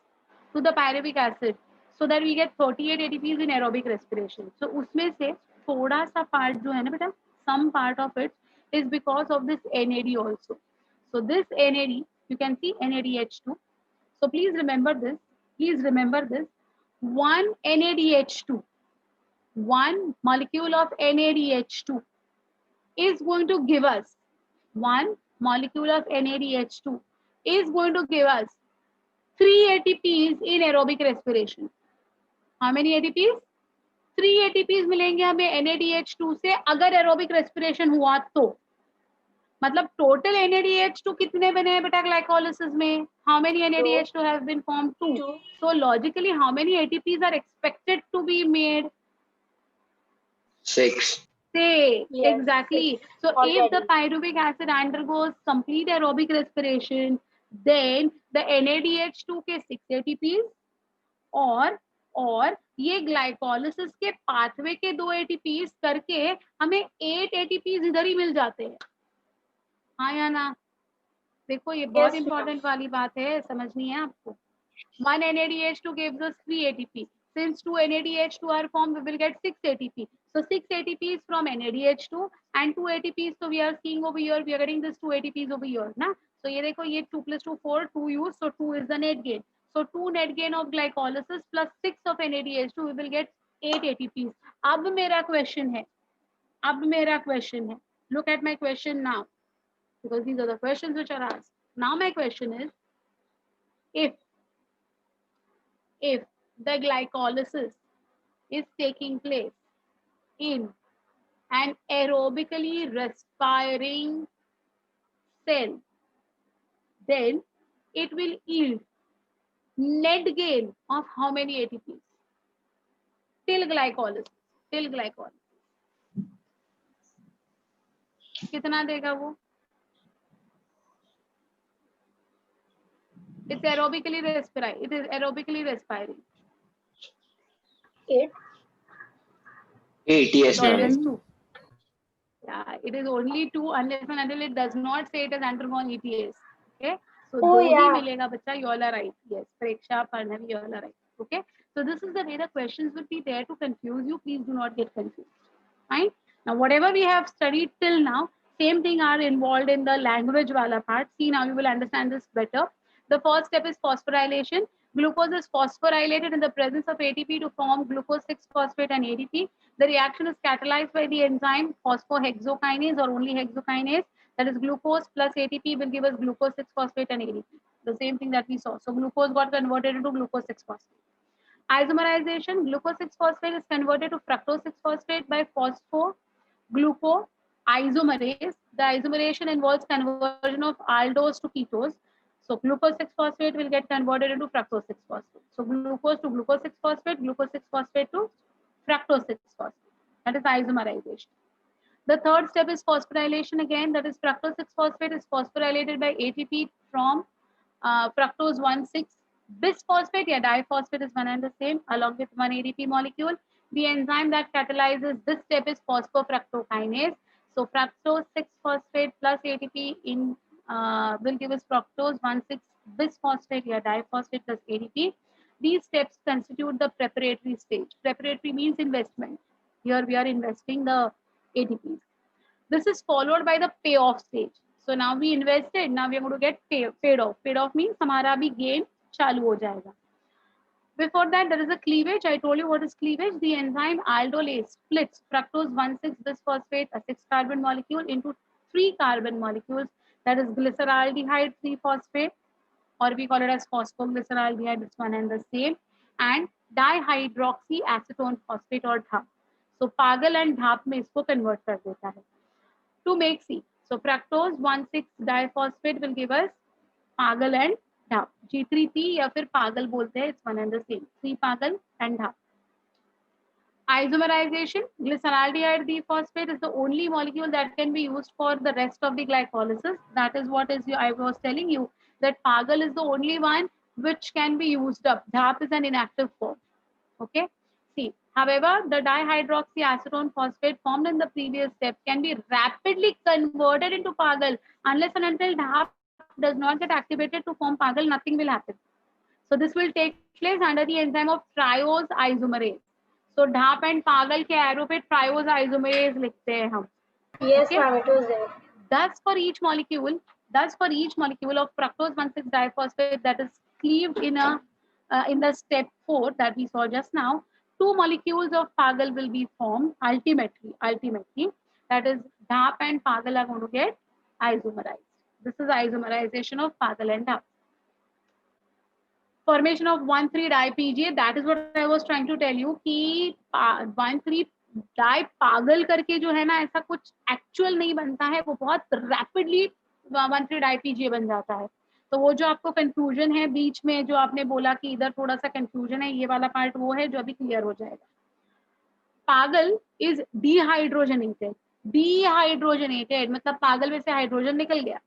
to the pyruvic acid so that we get 38 ATPs in aerobic respiration. So उसमें से थोड़ा सा पार्ट जो है ना बेटा, some part of it is because of this NAD also. So this NAD, you can see NADH2. So please remember this. Please remember this. One NADH2, one molecule of NADH2 is going to give us, one molecule of NADH2 is going to give us 3 ATPs in aerobic respiration. How many ATPs? 3 ATPs मिलेंगे हमें NADH2 से अगर aerobic respiration हुआ तो. मतलब total NADH2 कितने बने हैं बेटा ग्लाइकोलिसिस में? How many NADH2 have been formed? 2. So logically how many ATPs are expected to be made? 6. 6. Yes, exactly. 6 So already. if the pyruvic acid undergoes complete aerobic respiration, then the NADH2 के 6 ATPs और ये glycolysis के pathway के 2 ATPs करके हमें 8 ATPs इधर ही मिल जाते हैं. हाँ या ना? देखो ये बहुत Yes, इंपॉर्टेंट वाली बात है, समझनी है आपको. 1 NADH2 gives us 3 ATP. Since 2 NADH2 are formed, we will get 6 ATP. So 6 ATPs from NADH2 and 2 ATPs. So we are seeing over here, we are getting this 2 ATPs over here, ना? So ये देखो ये 2 plus 2 4, 2 use, so 2 is the net gain. So 2 net gain of glycolysis plus 6 of NADH2, we will get 8 ATPs. अब मेरा question है, look at my question now, because these are the questions which are asked. Now my question is, if the glycolysis is taking place in an aerobically respiring cell, then it will yield net gain of how many ATPs? Till glycolysis. कितना देगा वो? It's aerobically respiring. It is aerobically respiring. 8. 8, yes, No, it ma'am. is 7. 2. Yeah, it is only 2 unless and until it does not say it has undergone ETS. Okay, so Oh, 2 he yeah. मिलेगा बच्चा. You all are right. Yes, Preksha, Parnavi, you all are right. Okay, so this is the way the questions will be there to confuse you. Please do not get confused. Fine. Now, whatever we have studied till now, same thing are involved in the language wala part. See, now you will understand this better. The first step is phosphorylation. Glucose is phosphorylated in the presence of ATP to form glucose 6-phosphate and ADP. The reaction is catalyzed by the enzyme phosphohexokinase or only hexokinase. That is glucose plus ATP will give us glucose 6-phosphate and ADP. The same thing that we saw. So glucose got converted into glucose 6-phosphate. Isomerization, glucose 6-phosphate is converted to fructose 6-phosphate by phosphoglucoisomerase. The isomerization involves conversion of aldose to ketose. So glucose 6-phosphate will get converted into fructose 6-phosphate. So glucose to glucose 6-phosphate, glucose 6-phosphate to fructose 6-phosphate. That is isomerization. The third step is phosphorylation again. That is fructose 6-phosphate is phosphorylated by ATP from fructose 1,6 bisphosphate. Yeah, diphosphate is one and the same along with one ADP molecule. The enzyme that catalyzes this step is phosphofructokinase. So fructose 6-phosphate plus ATP in will give us fructose 1,6 bisphosphate. Yeah, diphosphate plus ADP. These steps constitute the preparatory stage. Preparatory means investment. Here we are investing the ATPs. This is followed by the payoff stage. So now we invested, now we are going to get paid off. Paid off means हमारा भी game चालू हो जाएगा. Before that, there is a cleavage. I told you what is cleavage. The enzyme aldolase splits fructose 1,6 bisphosphate, a 6-carbon molecule, into 3-carbon molecules. That is glyceraldehyde 3-phosphate, or we call it as phosphoglyceraldehyde. It's one and the same. And dihydroxyacetone phosphate or DHAP. So पागल and DHAP में इसको convert कर देता है. To make C. So fructose 1,6 diphosphate will give us pagal and DHAP. G3P या फिर pagal बोलते हैं. It's one and the same. 3 pagal and DHAP. Isomerization. Glyceraldehyde diphosphate is the only molecule that can be used for the rest of the glycolysis. That is what is I was telling you that pagal is the only one which can be used up. DHAP is an inactive form. Okay. See, however, the dihydroxyacetone phosphate formed in the previous step can be rapidly converted into pagal. Unless and until DHAP does not get activated to form pagal, nothing will happen. So this will take place under the enzyme of triose isomerase. So DHAP and pagal के arrow पे triose isomerase लिखते हैं हम. Yes, Okay. ma'am, it was there. Thus for each molecule of fructose 1,6 diphosphate that is cleaved in the step 4 that we saw just now, 2 molecules of pagal will be formed ultimately. That is DHAP and pagal are going to get isomerized. This is isomerization of pagal and DHAP. Formation of 1,3-dipga, that is what I was trying to tell you कि 1,3-dipagal करके जो है ना ऐसा कुछ actual नहीं बनता है, वो बहुत रैपिडली 1,3-dipga बन जाता है. तो वो जो आपको कंफ्यूजन है बीच में जो आपने बोला कि इधर थोड़ा सा कंफ्यूजन है, ये वाला पार्ट वो है जो अभी क्लियर हो जाएगा. पागल इज डिहाइड्रोजनेटेड मतलब पागल में से हाइड्रोजन निकल गया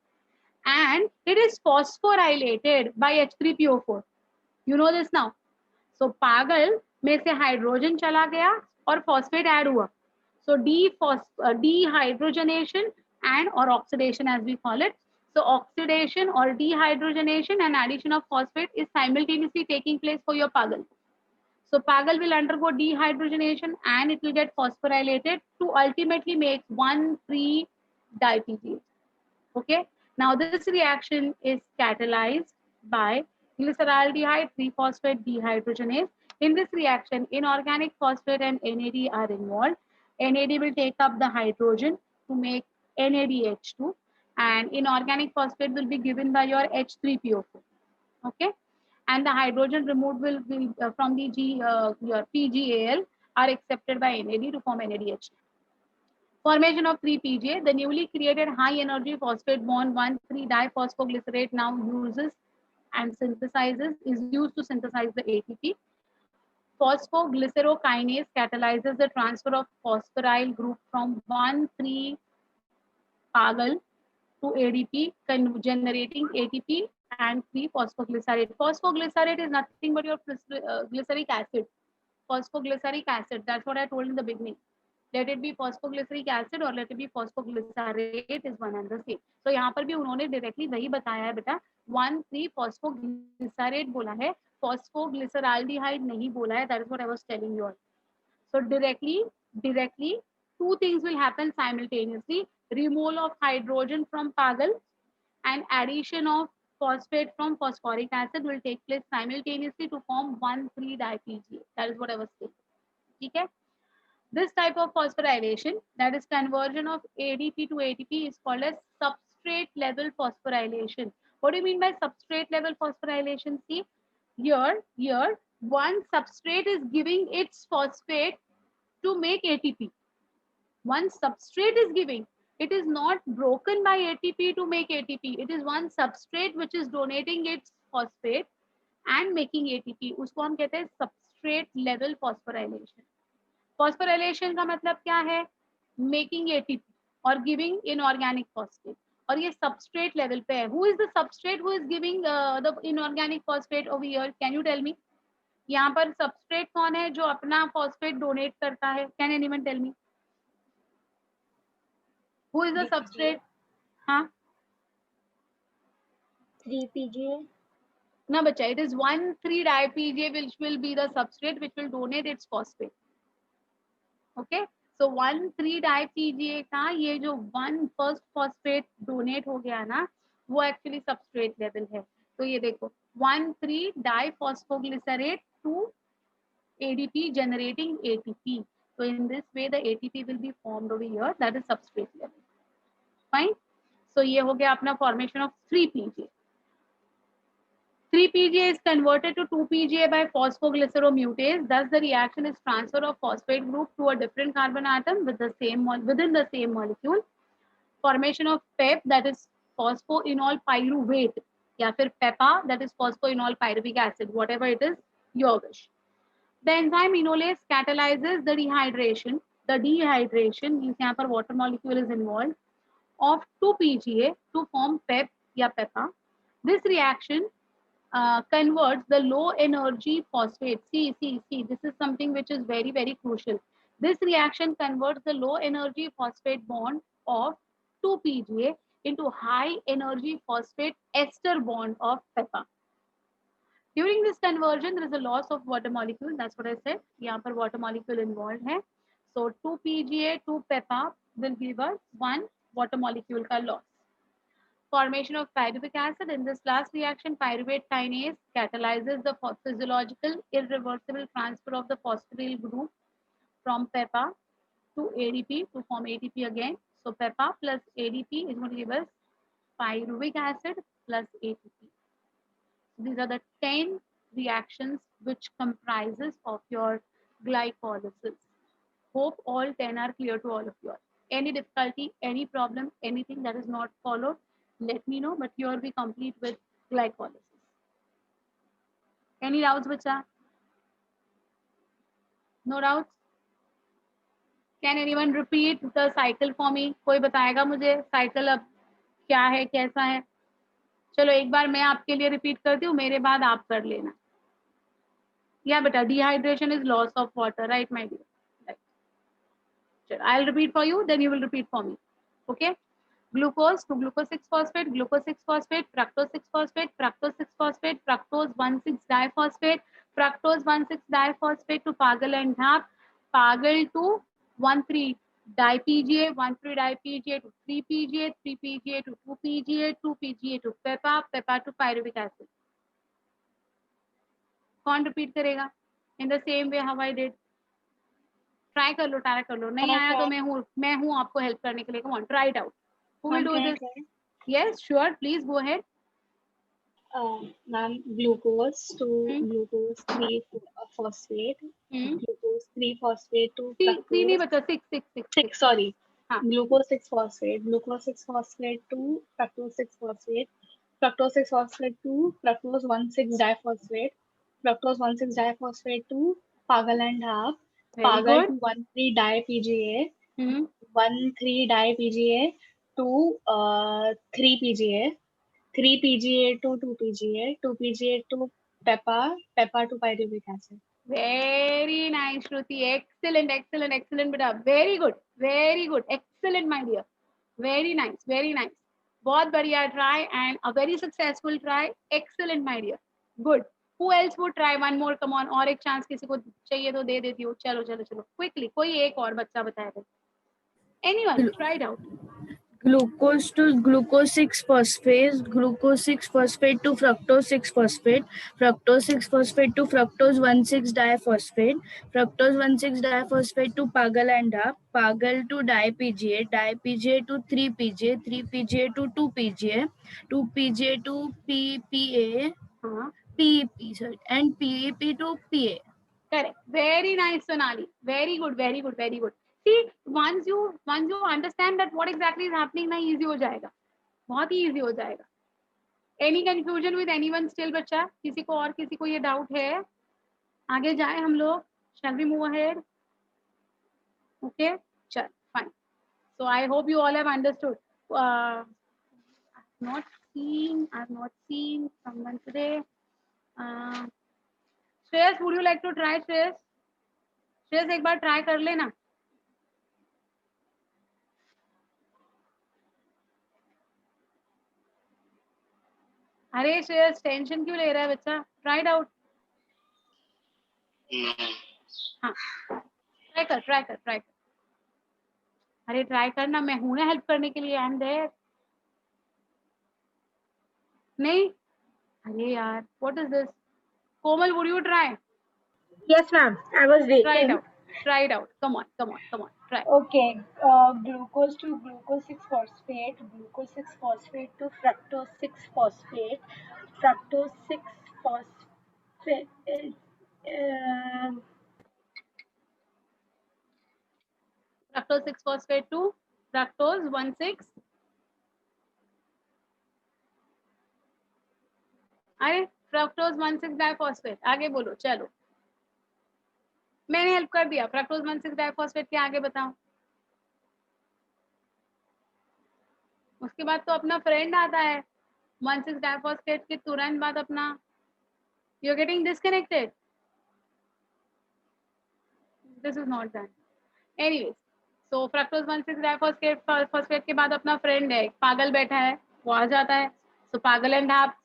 and it is phosphorylated by H3PO4. You know this now. So pagal में से हाइड्रोजन चला गया और phosphate ऐड हुआ. So dehydrogenation and or oxidation as we call it. So oxidation or dehydrogenation and addition of phosphate is simultaneously taking place for your pagal. So pagal will undergo dehydrogenation and it will get phosphorylated to ultimately make 1,3-dipga. Okay. Now this reaction is catalyzed by glyceraldehyde 3-phosphate dehydrogenase. In this reaction, inorganic phosphate and NAD are involved. NAD will take up the hydrogen to make NADH2 and inorganic phosphate will be given by your H3PO4. Okay. And the hydrogen removed will be from the your PGAL are accepted by NAD to form NADH2. Formation of 3-PGA, the newly created high-energy phosphate bond 1,3-diphosphoglycerate now uses and is used to synthesize the ATP. Phosphoglycerokinase catalyzes the transfer of phosphoryl group from 1,3-pagal to ADP, generating ATP and 3 phosphoglycerate. Phosphoglycerate is nothing but your glyceric acid. Phosphoglyceric acid, that's what I told in the beginning. Let it be phosphoglyceric acid or let it be phosphoglycerate is one and the same. So यहाँ पर भी उन्होंने directly वही बताया है बेटा, 1,3 phosphoglycerate बोला है, phosphoglyceraldehyde नहीं बोला है. That is what I was telling you all. So directly, two things will happen simultaneously: removal of hydrogen from Pagal and addition of phosphate from phosphoric acid will take place simultaneously to form 1,3-dipGA. That is what I was saying. Okay? This type of phosphorylation, that is conversion of ADP to ATP, is called as substrate level phosphorylation. What do you mean by substrate level phosphorylation? See, here one substrate is giving its phosphate to make ATP. One substrate is giving. It is not broken by ATP to make ATP. It is one substrate which is donating its phosphate and making ATP. उसको हम कहते हैं substrate level phosphorylation. Phosphorylation का मतलब क्या है? Making ATP or giving inorganic phosphate. और ये substrate level पे है. Who is the substrate who is giving the inorganic phosphate over here? Can you tell me? यहाँ पर substrate कौन है जो अपना phosphate donate करता है? Can anyone tell me? Who is the substrate? हाँ? 3-PGA. No, बच्चा, it is 1,3-dipGA which will be the substrate which will donate its phosphate. Okay, so 1,3-dipGA का ये जो first phosphate donate हो गया ना, वो actually substrate level है. तो ये देखो 1,3-diphosphoglycerate to ADP generating ATP. So in this way the ATP will be formed over here. That is substrate level. Fine. So ये हो गया अपना formation of 3-PGA. 3-PGA is converted to 2-PGA by phosphoglyceromutase. Thus, the reaction is transfer of phosphate group to a different carbon atom with the same within the same molecule. Formation of PEP, that is phosphoenol pyruvate, या फिर PEPA, that is phosphoenol pyruvic acid. Whatever it is, your wish. The enzyme enolase catalyzes the dehydration. The dehydration means यहाँ पर water molecule is involved of 2-PGA to form PEP या PEPA. This reaction converts the low energy phosphate. See, this is something which is very, very crucial. This reaction converts the low energy phosphate bond of 2-PGA into high energy phosphate ester bond of PEPA. During this conversion, there is a loss of water molecule. That's what I said. यहाँ पर water molecule involved है. So 2-PGA to PEPA will give us one water molecule का loss. Formation of pyruvic acid. In this last reaction, pyruvate kinase catalyzes the physiological irreversible transfer of the phosphoryl group from PEPA to ADP to form ATP again. So PEPA plus ADP is going to give us pyruvic acid plus ATP. These are the 10 reactions which comprises of your glycolysis. Hope all 10 are clear to all of you. Any difficulty, any problem, anything that is not followed, let me know, but here we complete with glycolysis. Any doubts, bacha? No doubts? Can anyone repeat the cycle for me? कोई बताएगा मुझे cycle अब क्या है, कैसा है? चलो एक बार मैं आपके लिए repeat करती हूँ, मेरे बाद आप कर लेना. Yeah, बेटा, dehydration is loss of water, right, my dear? Right. Sure. I'll repeat for you, then you will repeat for me. Okay? Glucose to glucose 6-phosphate, glucose 6-phosphate, fructose 6-phosphate, fructose 6-phosphate, fructose 1,6-diphosphate, fructose 1,6-diphosphate to Pagal and HAP, Pagal to 1,3-dipGA, 1,3-dipGA to 3-PGA, 3-PGA to 2-PGA, 2-PGA to PEPA, PEPA to pyruvic acid. कौन repeat करेगा? In the same way how I did. Try कर लो, try कर लो. नहीं आया तो मैं हूँ आपको help करने के लिए. Come on, try it out. Who will do this? Yes, sure. Please go ahead. Ma'am, glucose to glucose 3-phosphate, glucose 3-phosphate to three नहीं बचा 6. Sorry, हाँ. Glucose 6-phosphate to fructose 6-phosphate, fructose 6-phosphate to fructose 1,6-diphosphate, fructose 1,6-diphosphate to Pagal and HAP, Pagal to 1,3-dipGA, 1,3-dipGA to 3-PGA, 3 PGA to 2 PGA, 2 PGA to PEPA, PEPA to pyruvic acid. Very nice, Shruti. Excellent, excellent, excellent, beta. Very good, excellent, my dear. Very nice, very nice. बहुत बढ़िया try and a very successful try. Excellent, my dear. Good. Who else would try one more? Come on, और एक chance किसी को चाहिए तो दे देती हूँ. चलो चलो चलो. Quickly, कोई एक और बच्चा बताएगा. Anyone, try it out. Glucose to glucose 6 phosphate, glucose 6 phosphate to fructose 6 phosphate, fructose 6 phosphate to fructose 1,6 diphosphate, fructose 1,6 diphosphate to pagal and DAP, pagal to di-PGA, di-PGA to 3 PGA, 3 PGA to 2 PGA, 2 PGA to PPA, PEP, sorry, and PEP to PA. Correct. Very nice, Sonali. Very good, very good, very good. See, once you understand that what exactly is happening, ना easy हो जाएगा. बहुत ही easy हो जाएगा. Any confusion with anyone still, बच्चा? किसी को ये doubt है? आगे जाए हम लोग. Shall we move ahead? Okay. चल, fine. So I hope you all have understood. I've not seen someone today. Shreyas, would you like to try, Shreyas? Shreyas, एक बार try कर लेना. अरे श्रेयस टेंशन क्यों ले रहा है बच्चा? Try it out. हाँ, try कर. अरे try करना, मैं हूँ ना हेल्प करने के लिए. I'm there. नहीं? अरे यार, what is this? Komal, would you try? Yes, ma'am. I was waiting. Try it out. Come on. Try. Okay. Glucose to glucose 6 phosphate, glucose 6 phosphate to fructose 6 phosphate, fructose 6 phosphate. Fructose 6 phosphate to fructose 1,6. अरे fructose 1,6 diphosphate. आगे बोलो, चलो. मैंने help कर दिया. fructose 1,6 diphosphate के आगे बताओ. उसके बाद तो अपना फ्रेंड आता है. 1,6 diphosphate के तुरंत बाद अपना. You're getting disconnected. This is not done. Anyways, so fructose 1,6 diphosphate के बाद अपना फ्रेंड है, पागल बैठा है, वो आ जाता है. So पागल एंड आप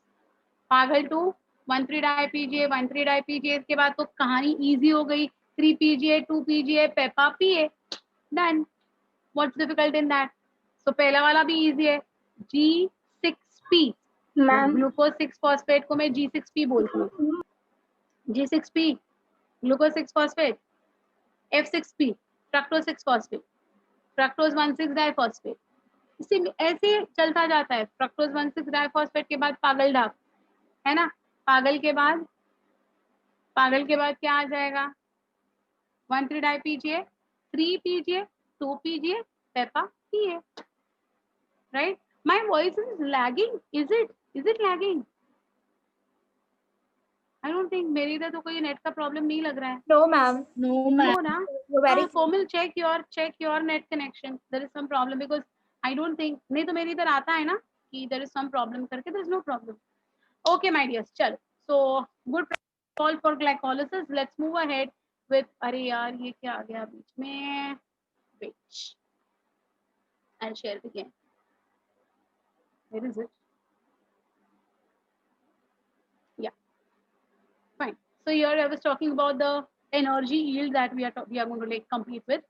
पागल टू 1,3 diPGA, 1,3 diPGA के बाद तो कहानी इजी हो गई. 3 PGA, 2 PGA, Peppa PA. Done. What's difficult in that? So पहला वाला भी इजी है. G6P. Ma'am. ग्लूकोज 6 फॉस्फेट को मैं G6P बोलती हूँ. G6P, glucose 6 phosphate. F6P, fructose 6 phosphate, fructose 1,6 diphosphate. इसी ऐसे चलता जाता है. fructose 1,6 diphosphate के बाद पागल ढाप है ना. पागल के बाद क्या आ जाएगा? 1,3 diPGA, 3 PGA, 2 PGA, Peppa PA. Right? My voice is lagging. Is it lagging? I don't think मेरी इधर तो कोई नेट का प्रॉब्लम नहीं लग रहा है. No, ma'am. No, ma'am. No, na? Very Komal, check your net connection. There is some problem because I don't think. नहीं तो मेरी इधर आता है ना कि there is some problem करके. There is no problem. Okay, my dears, चलो. So good call for glycolysis. Let's move ahead with. अरे यार ये क्या आ गया बीच में? Wait. I'll share it again. Where is it? Yeah. Fine. So here I was talking about the energy yield that we are going to like compete with.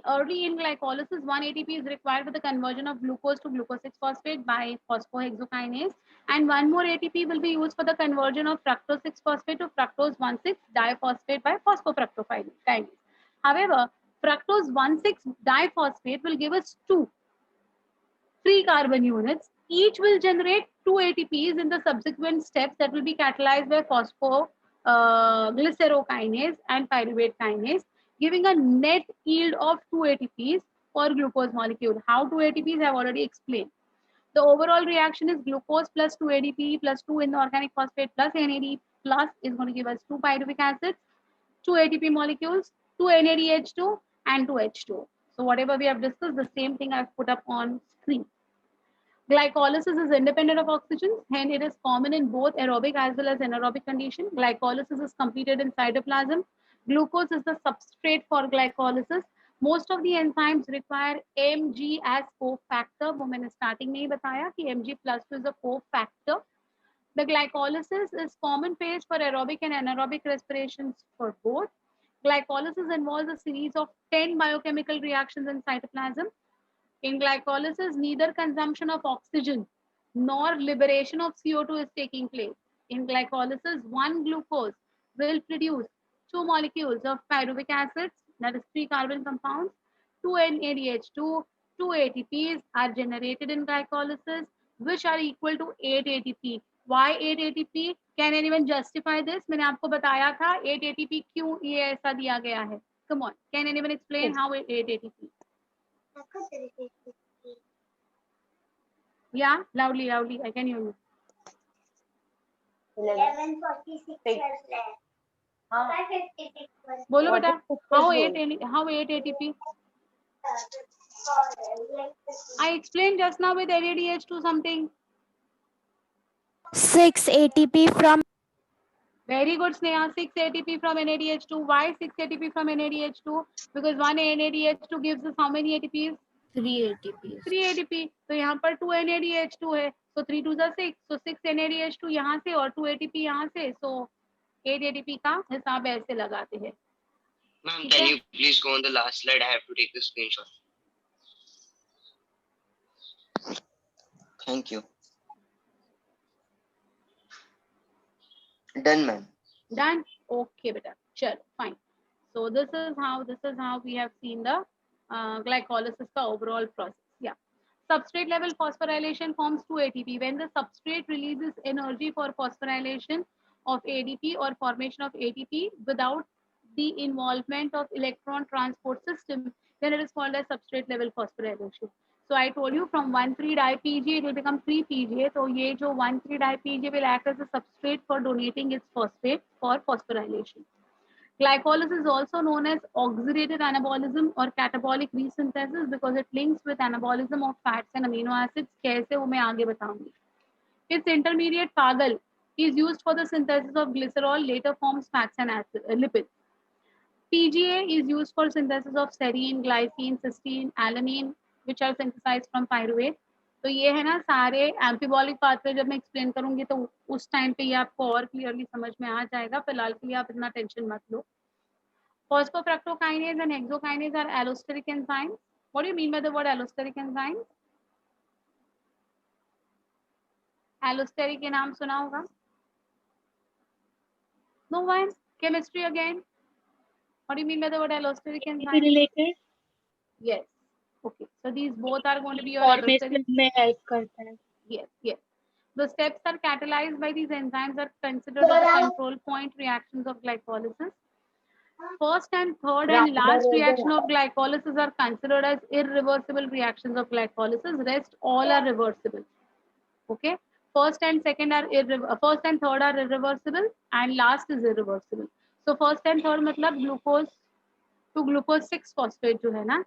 Early in glycolysis, 1 ATP is required for the conversion of glucose to glucose 6 phosphate by phosphohexokinase, and one more ATP will be used for the conversion of fructose 6 phosphate to fructose 1,6 diphosphate by phosphofructokinase. However, fructose 1,6 diphosphate will give us 2 free carbon units. Each will generate 2 ATPs in the subsequent steps that will be catalyzed by glycerokinase and pyruvate kinase, giving a net yield of 2 ATPs per glucose molecule. How 2 ATPs I have already explained. The overall reaction is glucose plus 2 ADP plus 2 inorganic phosphate plus NAD plus is going to give us 2 pyruvic acids, 2 ATP molecules, 2 NADH2 and 2 H2. So whatever we have discussed, the same thing I've put up on screen. Glycolysis is independent of oxygen, and it is common in both aerobic as well as anaerobic condition. Glycolysis is completed in cytoplasm. Glucose is the substrate for glycolysis. Most of the enzymes require Mg as cofactor. वो मैंने starting में ही बताया कि Mg+2 is a cofactor. The glycolysis is common phase for aerobic and anaerobic respirations for both. Glycolysis involves a series of 10 biochemical reactions in cytoplasm. In glycolysis, neither consumption of oxygen nor liberation of CO2 is taking place. In glycolysis, one glucose will produce two molecules of pyruvic acids, that is 3 carbon compounds, 2 NADH2, 2 ATPs are generated in glycolysis, which are equal to 8 ATP. Why 8 ATP? Can anyone justify this? मैंने आपको बताया था 8 ATP क्यों ये ऐसा दिया गया है. Come on, can anyone explain how 8 ATP? Yeah, loudly, I can hear you. 11:46 बोलो बेटा, how 8 ATP? I explained just now with NADH2 something. 6 ATP from Very good, Sneha. 6 ATP from NADH2. Why 6 ATP from NADH2? Because one NADH2 gives us how many ATPs? 3 ATPs. 3 ATP. तो यहाँ पर 2 NADH2 है. So 3 2 is 6. So 6 NADH2 यहाँ से और 2 ATP यहाँ से. So 8 ATP का हिसाब ऐसे लगाते हैं. Ma'am, can you please go on the last slide? I have to take the screenshot. Thank you. Done, ma'am. Done? Okay, beta. Sure, fine. So this is how we have seen the glycolysis ka overall process. Yeah. Substrate level phosphorylation forms 2 ATP. When the substrate releases energy for phosphorylation of ADP or formation of ATP without the involvement of electron transport system, then it is called as substrate level phosphorylation. So I told you from 1,3-dipga it will become 3-PGA. So ये जो 1,3-dipga will act as a substrate for donating its phosphate for phosphorylation. Glycolysis is also known as oxidative anabolism or catabolic resynthesis because it links with anabolism of fats and amino acids. कैसे वो मैं आगे बताऊंगी. Its intermediate PAGL is used for the synthesis of glycerol, later forms fats and lipids. PGA is used for synthesis of serine, glycine, cysteine, alanine, which are synthesized from pyruvate. तो ये है ना सारे एम्फीबॉलिक पाथवे जब मैं explain करूंगी तो उस टाइम पे ये आपको और क्लियरली समझ में आ जाएगा. फिलहाल के लिए आप इतना टेंशन मत लो. Phosphofructokinase and hexokinase are allosteric enzymes. What do you mean by the word allosteric enzymes? Allosteric के नाम सुना होगा? No one? Chemistry again? What do you mean by the word allosteric enzyme? related Yes. Okay. So these both are going to be your formation allosteric. में help करता है. Yes. The steps are catalyzed by these enzymes are considered as the control point reactions of glycolysis. First and third and last reaction of glycolysis are considered as irreversible reactions of glycolysis. Rest all are reversible. Okay. First and third are irreversible and last is irreversible. So first and third मतलब glucose to glucose 6 phosphate जो है ना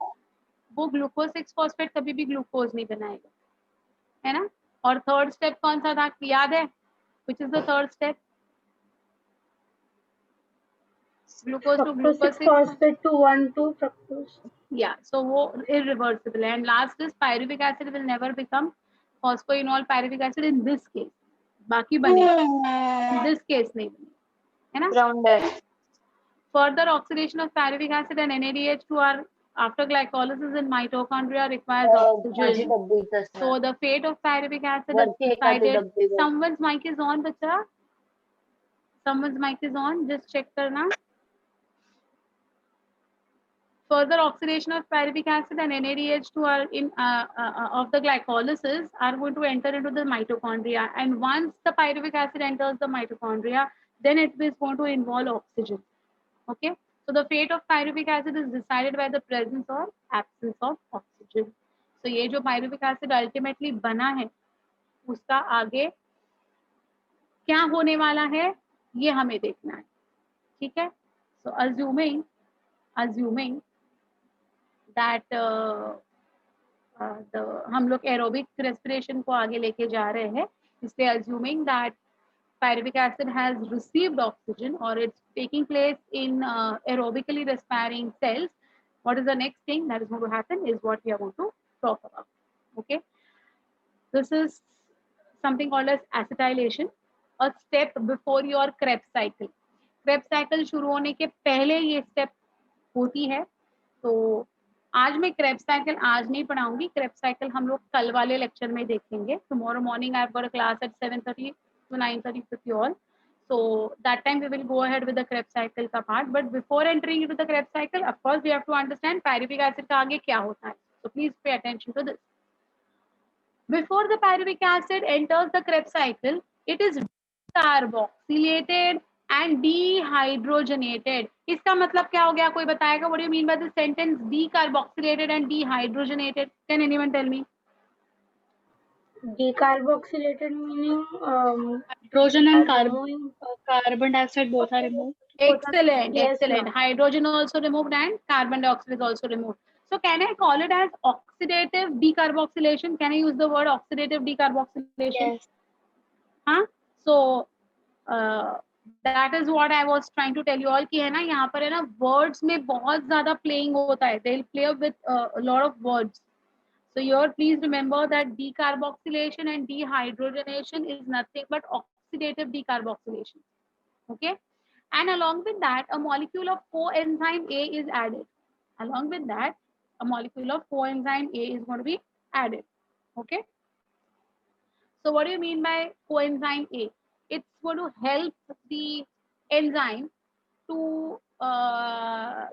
वो glucose 6 phosphate कभी भी glucose नहीं बनाएगा है ना. और थर्ड स्टेप कौन सा था याद है? Which is the third step? Glucose to glucose 6 phosphate to 1,2 fructose. Yeah, so वो irreversible. And last is pyruvic acid will never become phosphoenol pyruvic acid in this case. बाकी बनेगा, in this case नहीं बनेगा, है ना. Further oxidation of pyruvic acid and NADH2 are after glycolysis in mitochondria requires oxygen. So the fate of pyruvic acid is decided. Someone's mic is on, bacha. Someone's mic is on. Just check karna. Further oxidation of pyruvic acid and NADH2 are in of the glycolysis are going to enter into the mitochondria. And once the pyruvic acid enters the mitochondria, then it is going to involve oxygen. Okay. So the fate of pyruvic acid is decided by the presence or absence of oxygen. So ये जो pyruvic acid ultimately बना है उसका आगे क्या होने वाला है ये हमें देखना है. ठीक है. So assuming that हम लोग एरोबिक रेस्पिरेशन को आगे लेके जा रहे हैं, इसलिए assuming that pyruvic acid has received oxygen or it's taking place in aerobically respiring cells, what is the next thing that is going to happen is what we are going to talk about. Okay, this is something called as acetylation, a step before your Krebs cycle. Krebs cycle शुरू होने के पहले ये step होती है. तो आज मैं Krebs cycle आज नहीं पढ़ाऊंगी. Krebs cycle हम लोग कल वाले लेक्चर में देखेंगे. Tomorrow morning I've got a class at 7:30 to 9:30 with you all. So that time we will go ahead with the Krebs cycle का part. But before entering into the Krebs cycle, of course we have to understand pyruvic acid का आगे क्या होता है. So please pay attention to this. Before the pyruvic acid enters the Krebs cycle, it is carboxylated and dehydrogenated. इसका मतलब क्या हो गया, कोई बताएगा? What do you mean by the sentence decarboxylated and dehydrogenated? Can anyone tell me? Decarboxylated meaning Hydrogen and removing. carbon dioxide both are removed. Excellent, Yes, excellent. ma'am. Hydrogen also removed and carbon dioxide is also removed. So can I call it as oxidative decarboxylation? Can I use the word oxidative decarboxylation? Yes. हाँ, so that is what I was trying to tell you all कि है ना, यहाँ पर है ना words में बहुत ज़्यादा playing होता है. They'll play with a lot of words. So here please remember that decarboxylation and dehydrogenation is nothing but oxidative decarboxylation. Okay, and along with that a molecule of coenzyme A is added. Along with that a molecule of coenzyme A is going to be added. Okay, so what do you mean by coenzyme A? It's going to help the enzyme to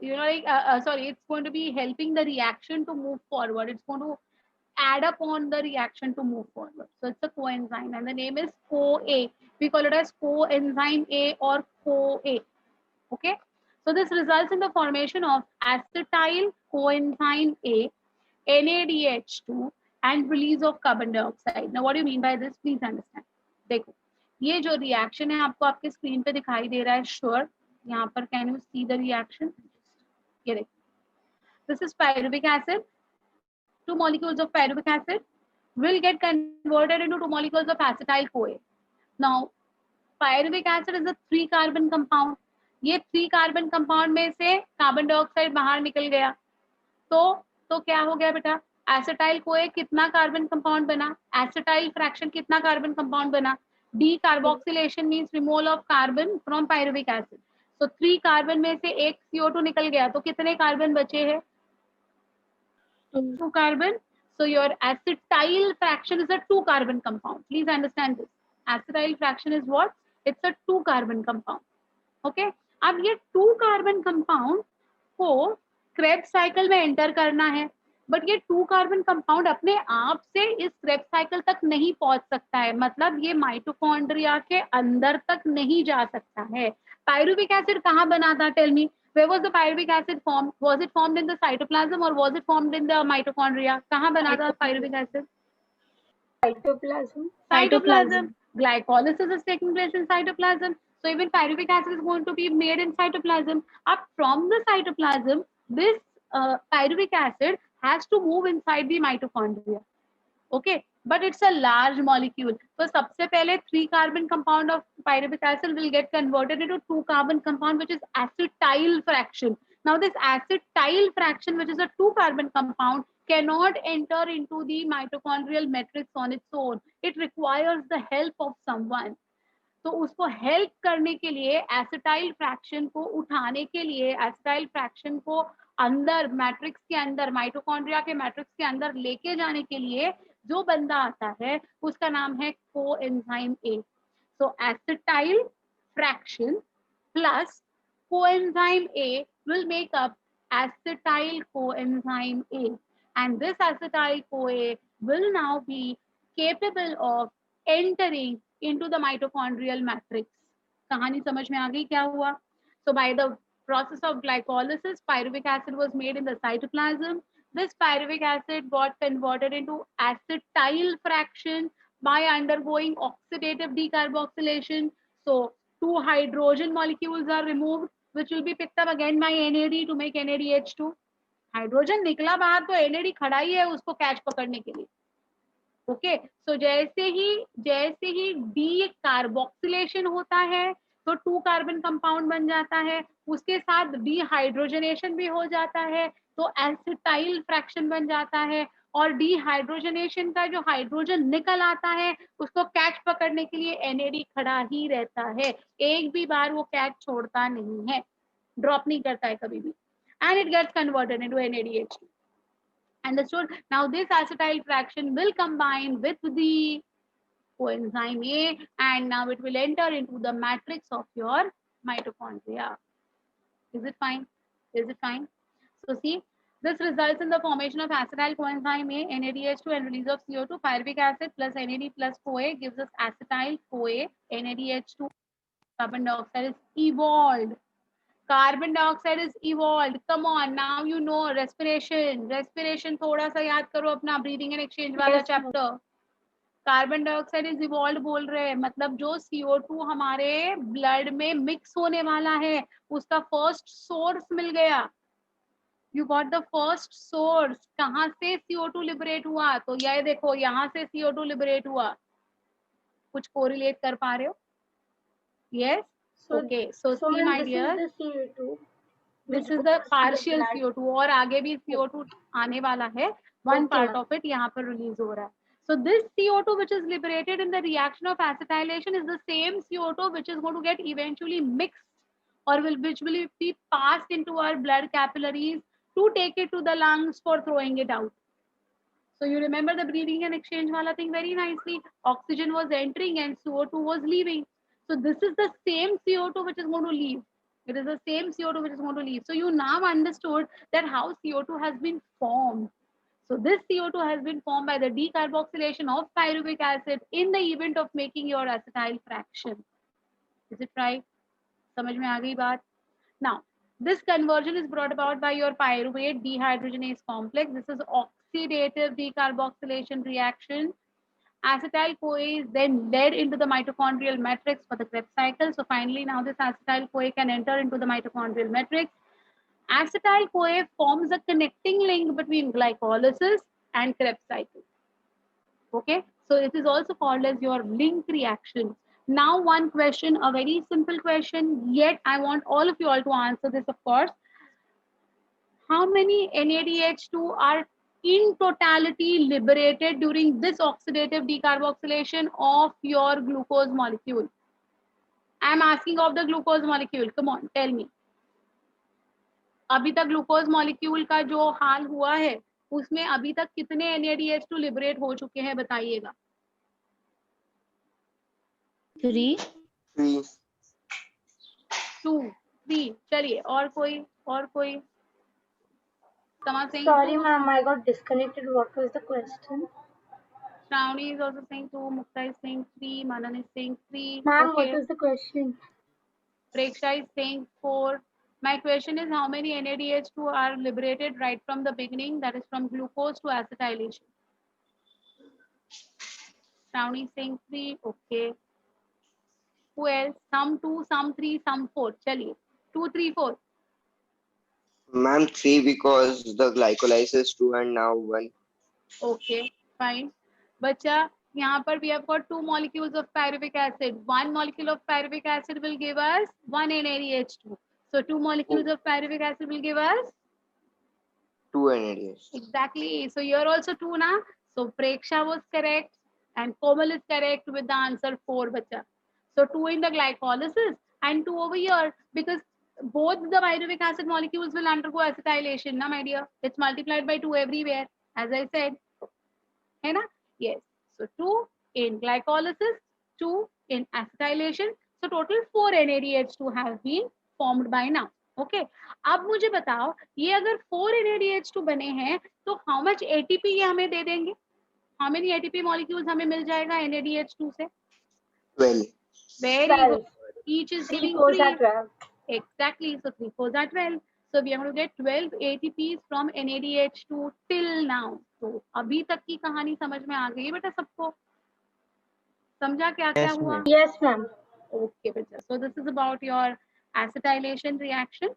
it's going to be helping the reaction to move forward. It's going to add up on the reaction to move forward. So it's a coenzyme and the name is CoA. We call it as coenzyme A or CoA. Okay, so this results in the formation of acetyl coenzyme A, NADH2 and release of carbon dioxide. Now what do you mean by this? Please understand. देखो, ये जो reaction है आपको आपके screen पे दिखाई दे रहा है. श्योर, यहाँ पर can you see the reaction? ये देखो, this is pyruvic acid. Two molecules of pyruvic acid will get converted into two molecules of acetyl CoA. Now pyruvic acid is a 3 carbon compound. ये 3 carbon compound में से carbon dioxide बाहर निकल गया. तो क्या हो गया बेटा? acetyl CoA कितना carbon compound बना? acetyl fraction कितना carbon compound बना? Decarboxylation means removal of carbon from pyruvic acid. So 3 carbon में से एक CO2 निकल गया, तो कितने carbon बचे हैं? 2 carbon. So your acetyl fraction is a 2 carbon compound. Please understand this. Acetyl fraction is what? It's a 2 carbon compound. Okay. अब ये 2 carbon compound को Krebs cycle में enter करना है, बट ये 2 कार्बन कंपाउंड अपने आप से इस Krebs cycle तक नहीं पहुंच सकता है. मतलब ये माइटोकॉन्ड्रिया के अंदर तक नहीं जा सकता है. pyruvic acid कहाँ बना था? Tell me. Where was the pyruvic acid formed? Was it formed in the cytoplasm or was it formed in the mitochondria? कहाँ बना था pyruvic acid? Cytoplasm. Cytoplasm. Glycolysis is taking place in cytoplasm. So even pyruvic acid is going to be made in cytoplasm. Up from the cytoplasm, this pyruvic acid has to move inside the mitochondria. Okay, but it's a large molecule. So सबसे पहले 3 carbon compound of pyruvic acid will get converted into 2 carbon compound, which is acetyl fraction. Now this acetyl fraction, which is a 2 carbon compound, cannot enter into the mitochondrial matrix on its own. It requires the help of someone. तो उसको help करने के लिए, acetyl fraction को उठाने के लिए, acetyl fraction को अंदर मैट्रिक्स के अंदर, माइटोकॉन्ड्रिया के मैट्रिक्स के अंदर लेके जाने के लिए जो बंदा आता है उसका नाम है coenzyme A. So acetyl fraction plus coenzyme A will make up acetyl coenzyme A, and this acetyl CoA will now be capable of entering into the mitochondrial matrix. कहानी समझ में आ गई क्या हुआ? So by the process of glycolysis, pyruvic acid was made in the cytoplasm. This pyruvic acid got converted into acetyl fraction by undergoing oxidative decarboxylation. So 2 hydrogen molecules are removed, which will be picked up again by NAD to make NADH2. Hydrogen निकला बाहर तो NAD खड़ा ही है उसको catch पकड़ने के लिए। Okay, सो जैसे ही डी कार्बोक्सिलेशन होता है तो 2 कार्बन कंपाउंड बन जाता है, उसके साथ डिहाइड्रोजनेशन भी हो जाता है तो एसिटाइल फ्रैक्शन बन जाता है, और डिहाइड्रोजनेशन का जो हाइड्रोजन निकल आता है उसको कैच पकड़ने के लिए NAD खड़ा ही रहता है, एक भी बार वो कैच छोड़ता नहीं है, ड्रॉप नहीं करता है कभी भी, and it gets converted into NADH2. Understood? Now this acetyl fraction will combine with the coenzyme A, and now it will enter into the matrix of your mitochondria. Is it fine? Is it fine? So see, this results in the formation of acetyl coenzyme A, NADH2, and release of CO2. Pyruvic acid plus NAD plus CoA gives us acetyl CoA, NADH2. Carbon dioxide is evolved. Carbon dioxide is evolved. Come on, now you know respiration. Respiration थोड़ा सा याद करो अपना breathing and exchange वाला Yes, ma'am. chapter. Carbon dioxide is evolve बोल रहे हैं, मतलब जो CO2 हमारे ब्लड में मिक्स होने वाला है उसका फर्स्ट सोर्स मिल गया। You got the first source. कहाँ से CO2 लिबरेट हुआ? तो ये देखो यहाँ से CO2 लिबरेट हुआ। कुछ कोरिलेट कर पा रहे हो? Yes, okay. So see ma'am, my this dear, is the CO2. This which is the goes to the partial blood. CO2 और आगे भी CO2 आने वाला है। One Okay, part ma'am. Of it यहाँ पर रिलीज हो रहा है। So this CO2 which is liberated in the reaction of acetylation is the same CO2 which is going to get eventually mixed or which will be passed into our blood capillaries to take it to the lungs for throwing it out. So you remember the breathing and exchange wala thing very nicely. Oxygen was entering and CO2 was leaving. So this is the same CO2 which is going to leave. It is the same CO2 which is going to leave. So you now understood that how CO2 has been formed. So this CO2 has been formed by the decarboxylation of pyruvic acid in the event of making your acetyl fraction. Is it right? समझ में आ गई बात? Now, this conversion is brought about by your pyruvate dehydrogenase complex. This is oxidative decarboxylation reaction. Acetyl CoA is then led into the mitochondrial matrix for the Krebs cycle. So finally, now this acetyl CoA can enter into the mitochondrial matrix. Acetyl CoA forms a connecting link between glycolysis and Krebs cycle. Okay, so it is also called as your link reaction. Now one question, a very simple question, yet I want all of you all to answer this, of course. How many NADH2 are in totality liberated during this oxidative decarboxylation of your glucose molecule? I am asking of the glucose molecule. Come on, tell me. अभी तक glucose molecule का जो हाल हुआ है उसमें अभी तक कितने NADH2 लिबरेट हो चुके हैं बताइएगा? 3. 3. 2, 3. चलिए और कोई? Someone saying Sorry, 2. ma'am, I got disconnected. What was the question? Shravani is also saying 2. Mukta is saying 3. Manan is saying 3. Ma'am, Okay. what was the question? Preksha is saying 4. My question is how many NADH2 are liberated right from the beginning, that is from glucose to acetylation? Shravani is saying 3. Okay. Who else? Some 2, some 3, some 4. Chaliye. 2, 3, 4. Ma'am, 3 because the glycolysis 2 and now 1. Okay, fine. Bacha, यहाँ पर we have got 2 molecules of pyruvic acid. 1 molecule of pyruvic acid will give us 1 NADH2. So 2 molecules of pyruvic acid will give us 2 NADH. exactly. So you're also 2 na. So Preksha was correct and Komal is correct with the answer 4, bacha. So 2 in the glycolysis and 2 over here because both the pyruvic acid molecules will undergo acetylation, na my dear. It's multiplied by 2 everywhere, as I said. है ना? Yes. So 2 in glycolysis, 2 in acetylation. So total 4 NADH2 have been formed by now. Okay. अब मुझे बताओ ये अगर 4 NADH2 बने हैं तो how much ATP ये हमें दे देंगे? How many ATP molecules हमें मिल जाएगा NADH2 से? 12. Very 12. good. Each is 3 giving 4s 3. are 12. Exactly. So 3 4s are 12. So we are going to get 12 ATPs from NADH2 till now. तो अभी तक की कहानी समझ में आ गई बेटा सबको? समझा क्या क्या Yes, हुआ? ma'am. Yes, ma'am. Okay, बेटा. So this is about your acetylation reaction.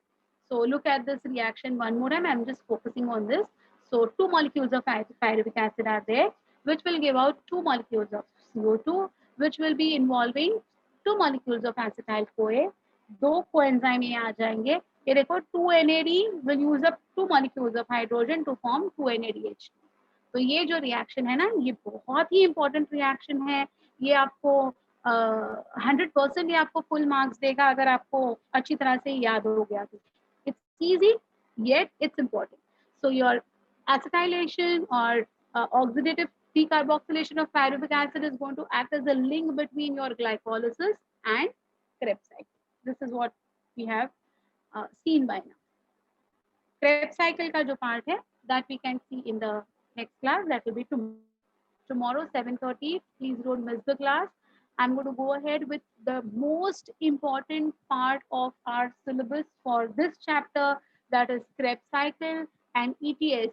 So look at this reaction one more time. I'm just focusing on this. So 2 molecules of pyruvic acid are there, which will give out 2 molecules of CO2, which will be involving 2 molecules of acetyl-CoA. 2 coenzyme ये आ जाएंगे. ये देखो 2 NAD will use up 2 molecules of hydrogen to form 2 NADH. तो ये जो reaction है ना, ये बहुत ही इंपॉर्टेंट रिएक्शन है. ये आपको 100% ये आपको फुल मार्क्स देगा अगर आपको अच्छी तरह से याद हो गया तो. It's easy, yet it's important. So your acetylation or oxidative decarboxylation of pyruvic acid is going to act as a link between your glycolysis and Krebs cycle. This is what we have seen by now. Krebs cycle का जो part है, that we can see in the next class. That will be tomorrow 7:30. Please don't miss the class. I'm going to go ahead with the most important part of our syllabus for this chapter, that is Krebs cycle and ETS.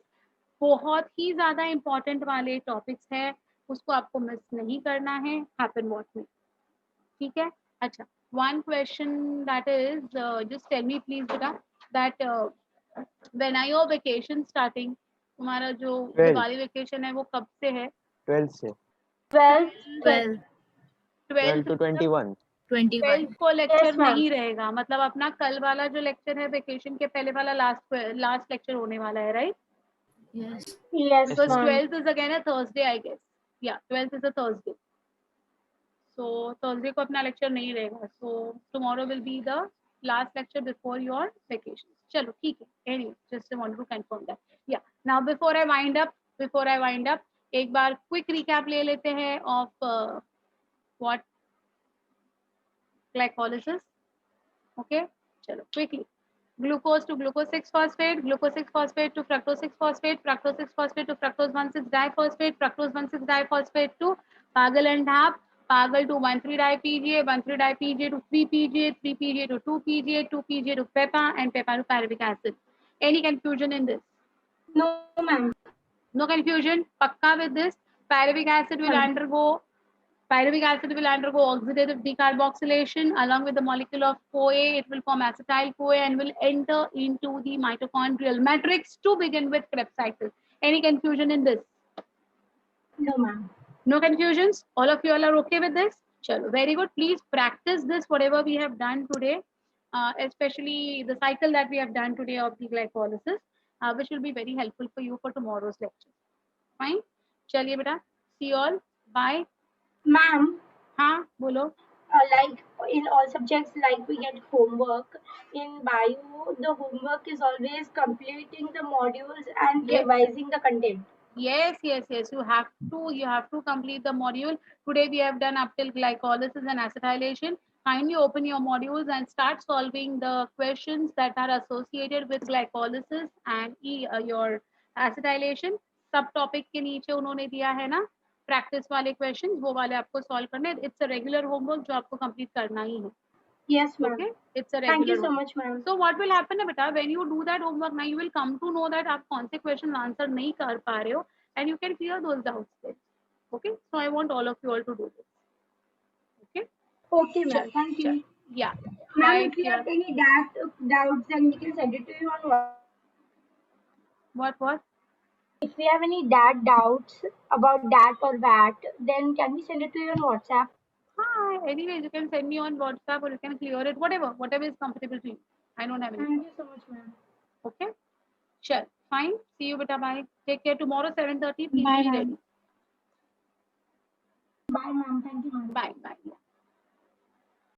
बहुत ही ज़्यादा important वाले topics है, उसको आपको miss नहीं करना है. Happen what में, ठीक है? अच्छा, one question that is, just tell me please बेटा, that when are your vacation starting? तुम्हारा जो दिवाली वेकेशन है वो कब से है? 12 से 12 12 to 21. 21 को लेक्चर Yes, ma'am. नहीं रहेगा, मतलब अपना कल वाला जो लेक्चर है वेकेशन के पहले वाला लास्ट लेक्चर होने वाला है, right? yes Yes, Because ma'am. 12th is again a Thursday, I guess. Yeah, 12th is a Thursday. So Thursday को अपना लेक्चर नहीं रहेगा. So tomorrow will be the last lecture before your vacation. चलो ठीक है. Anyway, just wanted to confirm that. Yeah. Now before I wind up, एक बार quick recap ले लेते हैं of what glycolysis. Okay. चलो quickly. Glucose to glucose 6-phosphate, glucose 6-phosphate to fructose 6-phosphate, fructose 6-phosphate to fructose 1,6-diphosphate, fructose 1,6-diphosphate to Pagal and HAP, Pagal to 1,3-dipga, 1,3-dipga to 3-pga, 3-pga to 2-pga, 2-pga to PEPA, and PEPA to pyruvic acid. Any confusion in this? No, ma'am. No confusion. Pakka with this. Pyruvic acid will undergo oxidative decarboxylation along with the molecule of CoA. It will form acetyl-CoA and will enter into the mitochondrial matrix to begin with Krebs cycle. Any confusion in this? No, ma'am. No confusions? All of you all are okay with this? Chalo, very good. Please practice this, whatever we have done today, especially the cycle that we have done today of the glycolysis, which will be very helpful for you for tomorrow's lecture. Fine? Chaliye beta. See you all. Bye. Ma'am, हाँ बोलो. like in all subjects, like we get homework. In bio, the homework is always completing the modules and Yes. revising the content. Yes. You have to complete the module. Today we have done up till glycolysis and acetylation. Kindly open your modules and start solving the questions that are associated with glycolysis and your acetylation. सब topic के नीचे उन्होंने दिया है ना practice वाले questions, वो वाले आपको सॉल्व करने हैं. इट्स अ रेगुलर होमवर्क जो आपको कंप्लीट करना ही है. Yes, ma'am. Okay, it's a Thank you regular so one. much, ma'am. So what will happen है बेटा, when you do that homework now you will come to know that आप कौन से question answer नहीं कर पा रहे हो, and you can clear those doubts there. Okay, so I want all of you all to do this. Okay. Okay, ma'am. Thank you. Yeah. Ma'am, Right if you here. have any doubts, then we can send it to you on WhatsApp. What? If we have any doubts about that or that, then can we send it to you on WhatsApp? Hi. Anyways, you can send me on WhatsApp or you can clear it. Whatever is comfortable to you. I don't have any. Thank you so much, ma'am. Okay. Sure. Fine. See you beta. Bye. Take care. Tomorrow 7:30. Please Bye, be ma'am. ready. Bye, ma'am. Thank you, ma'am. Bye.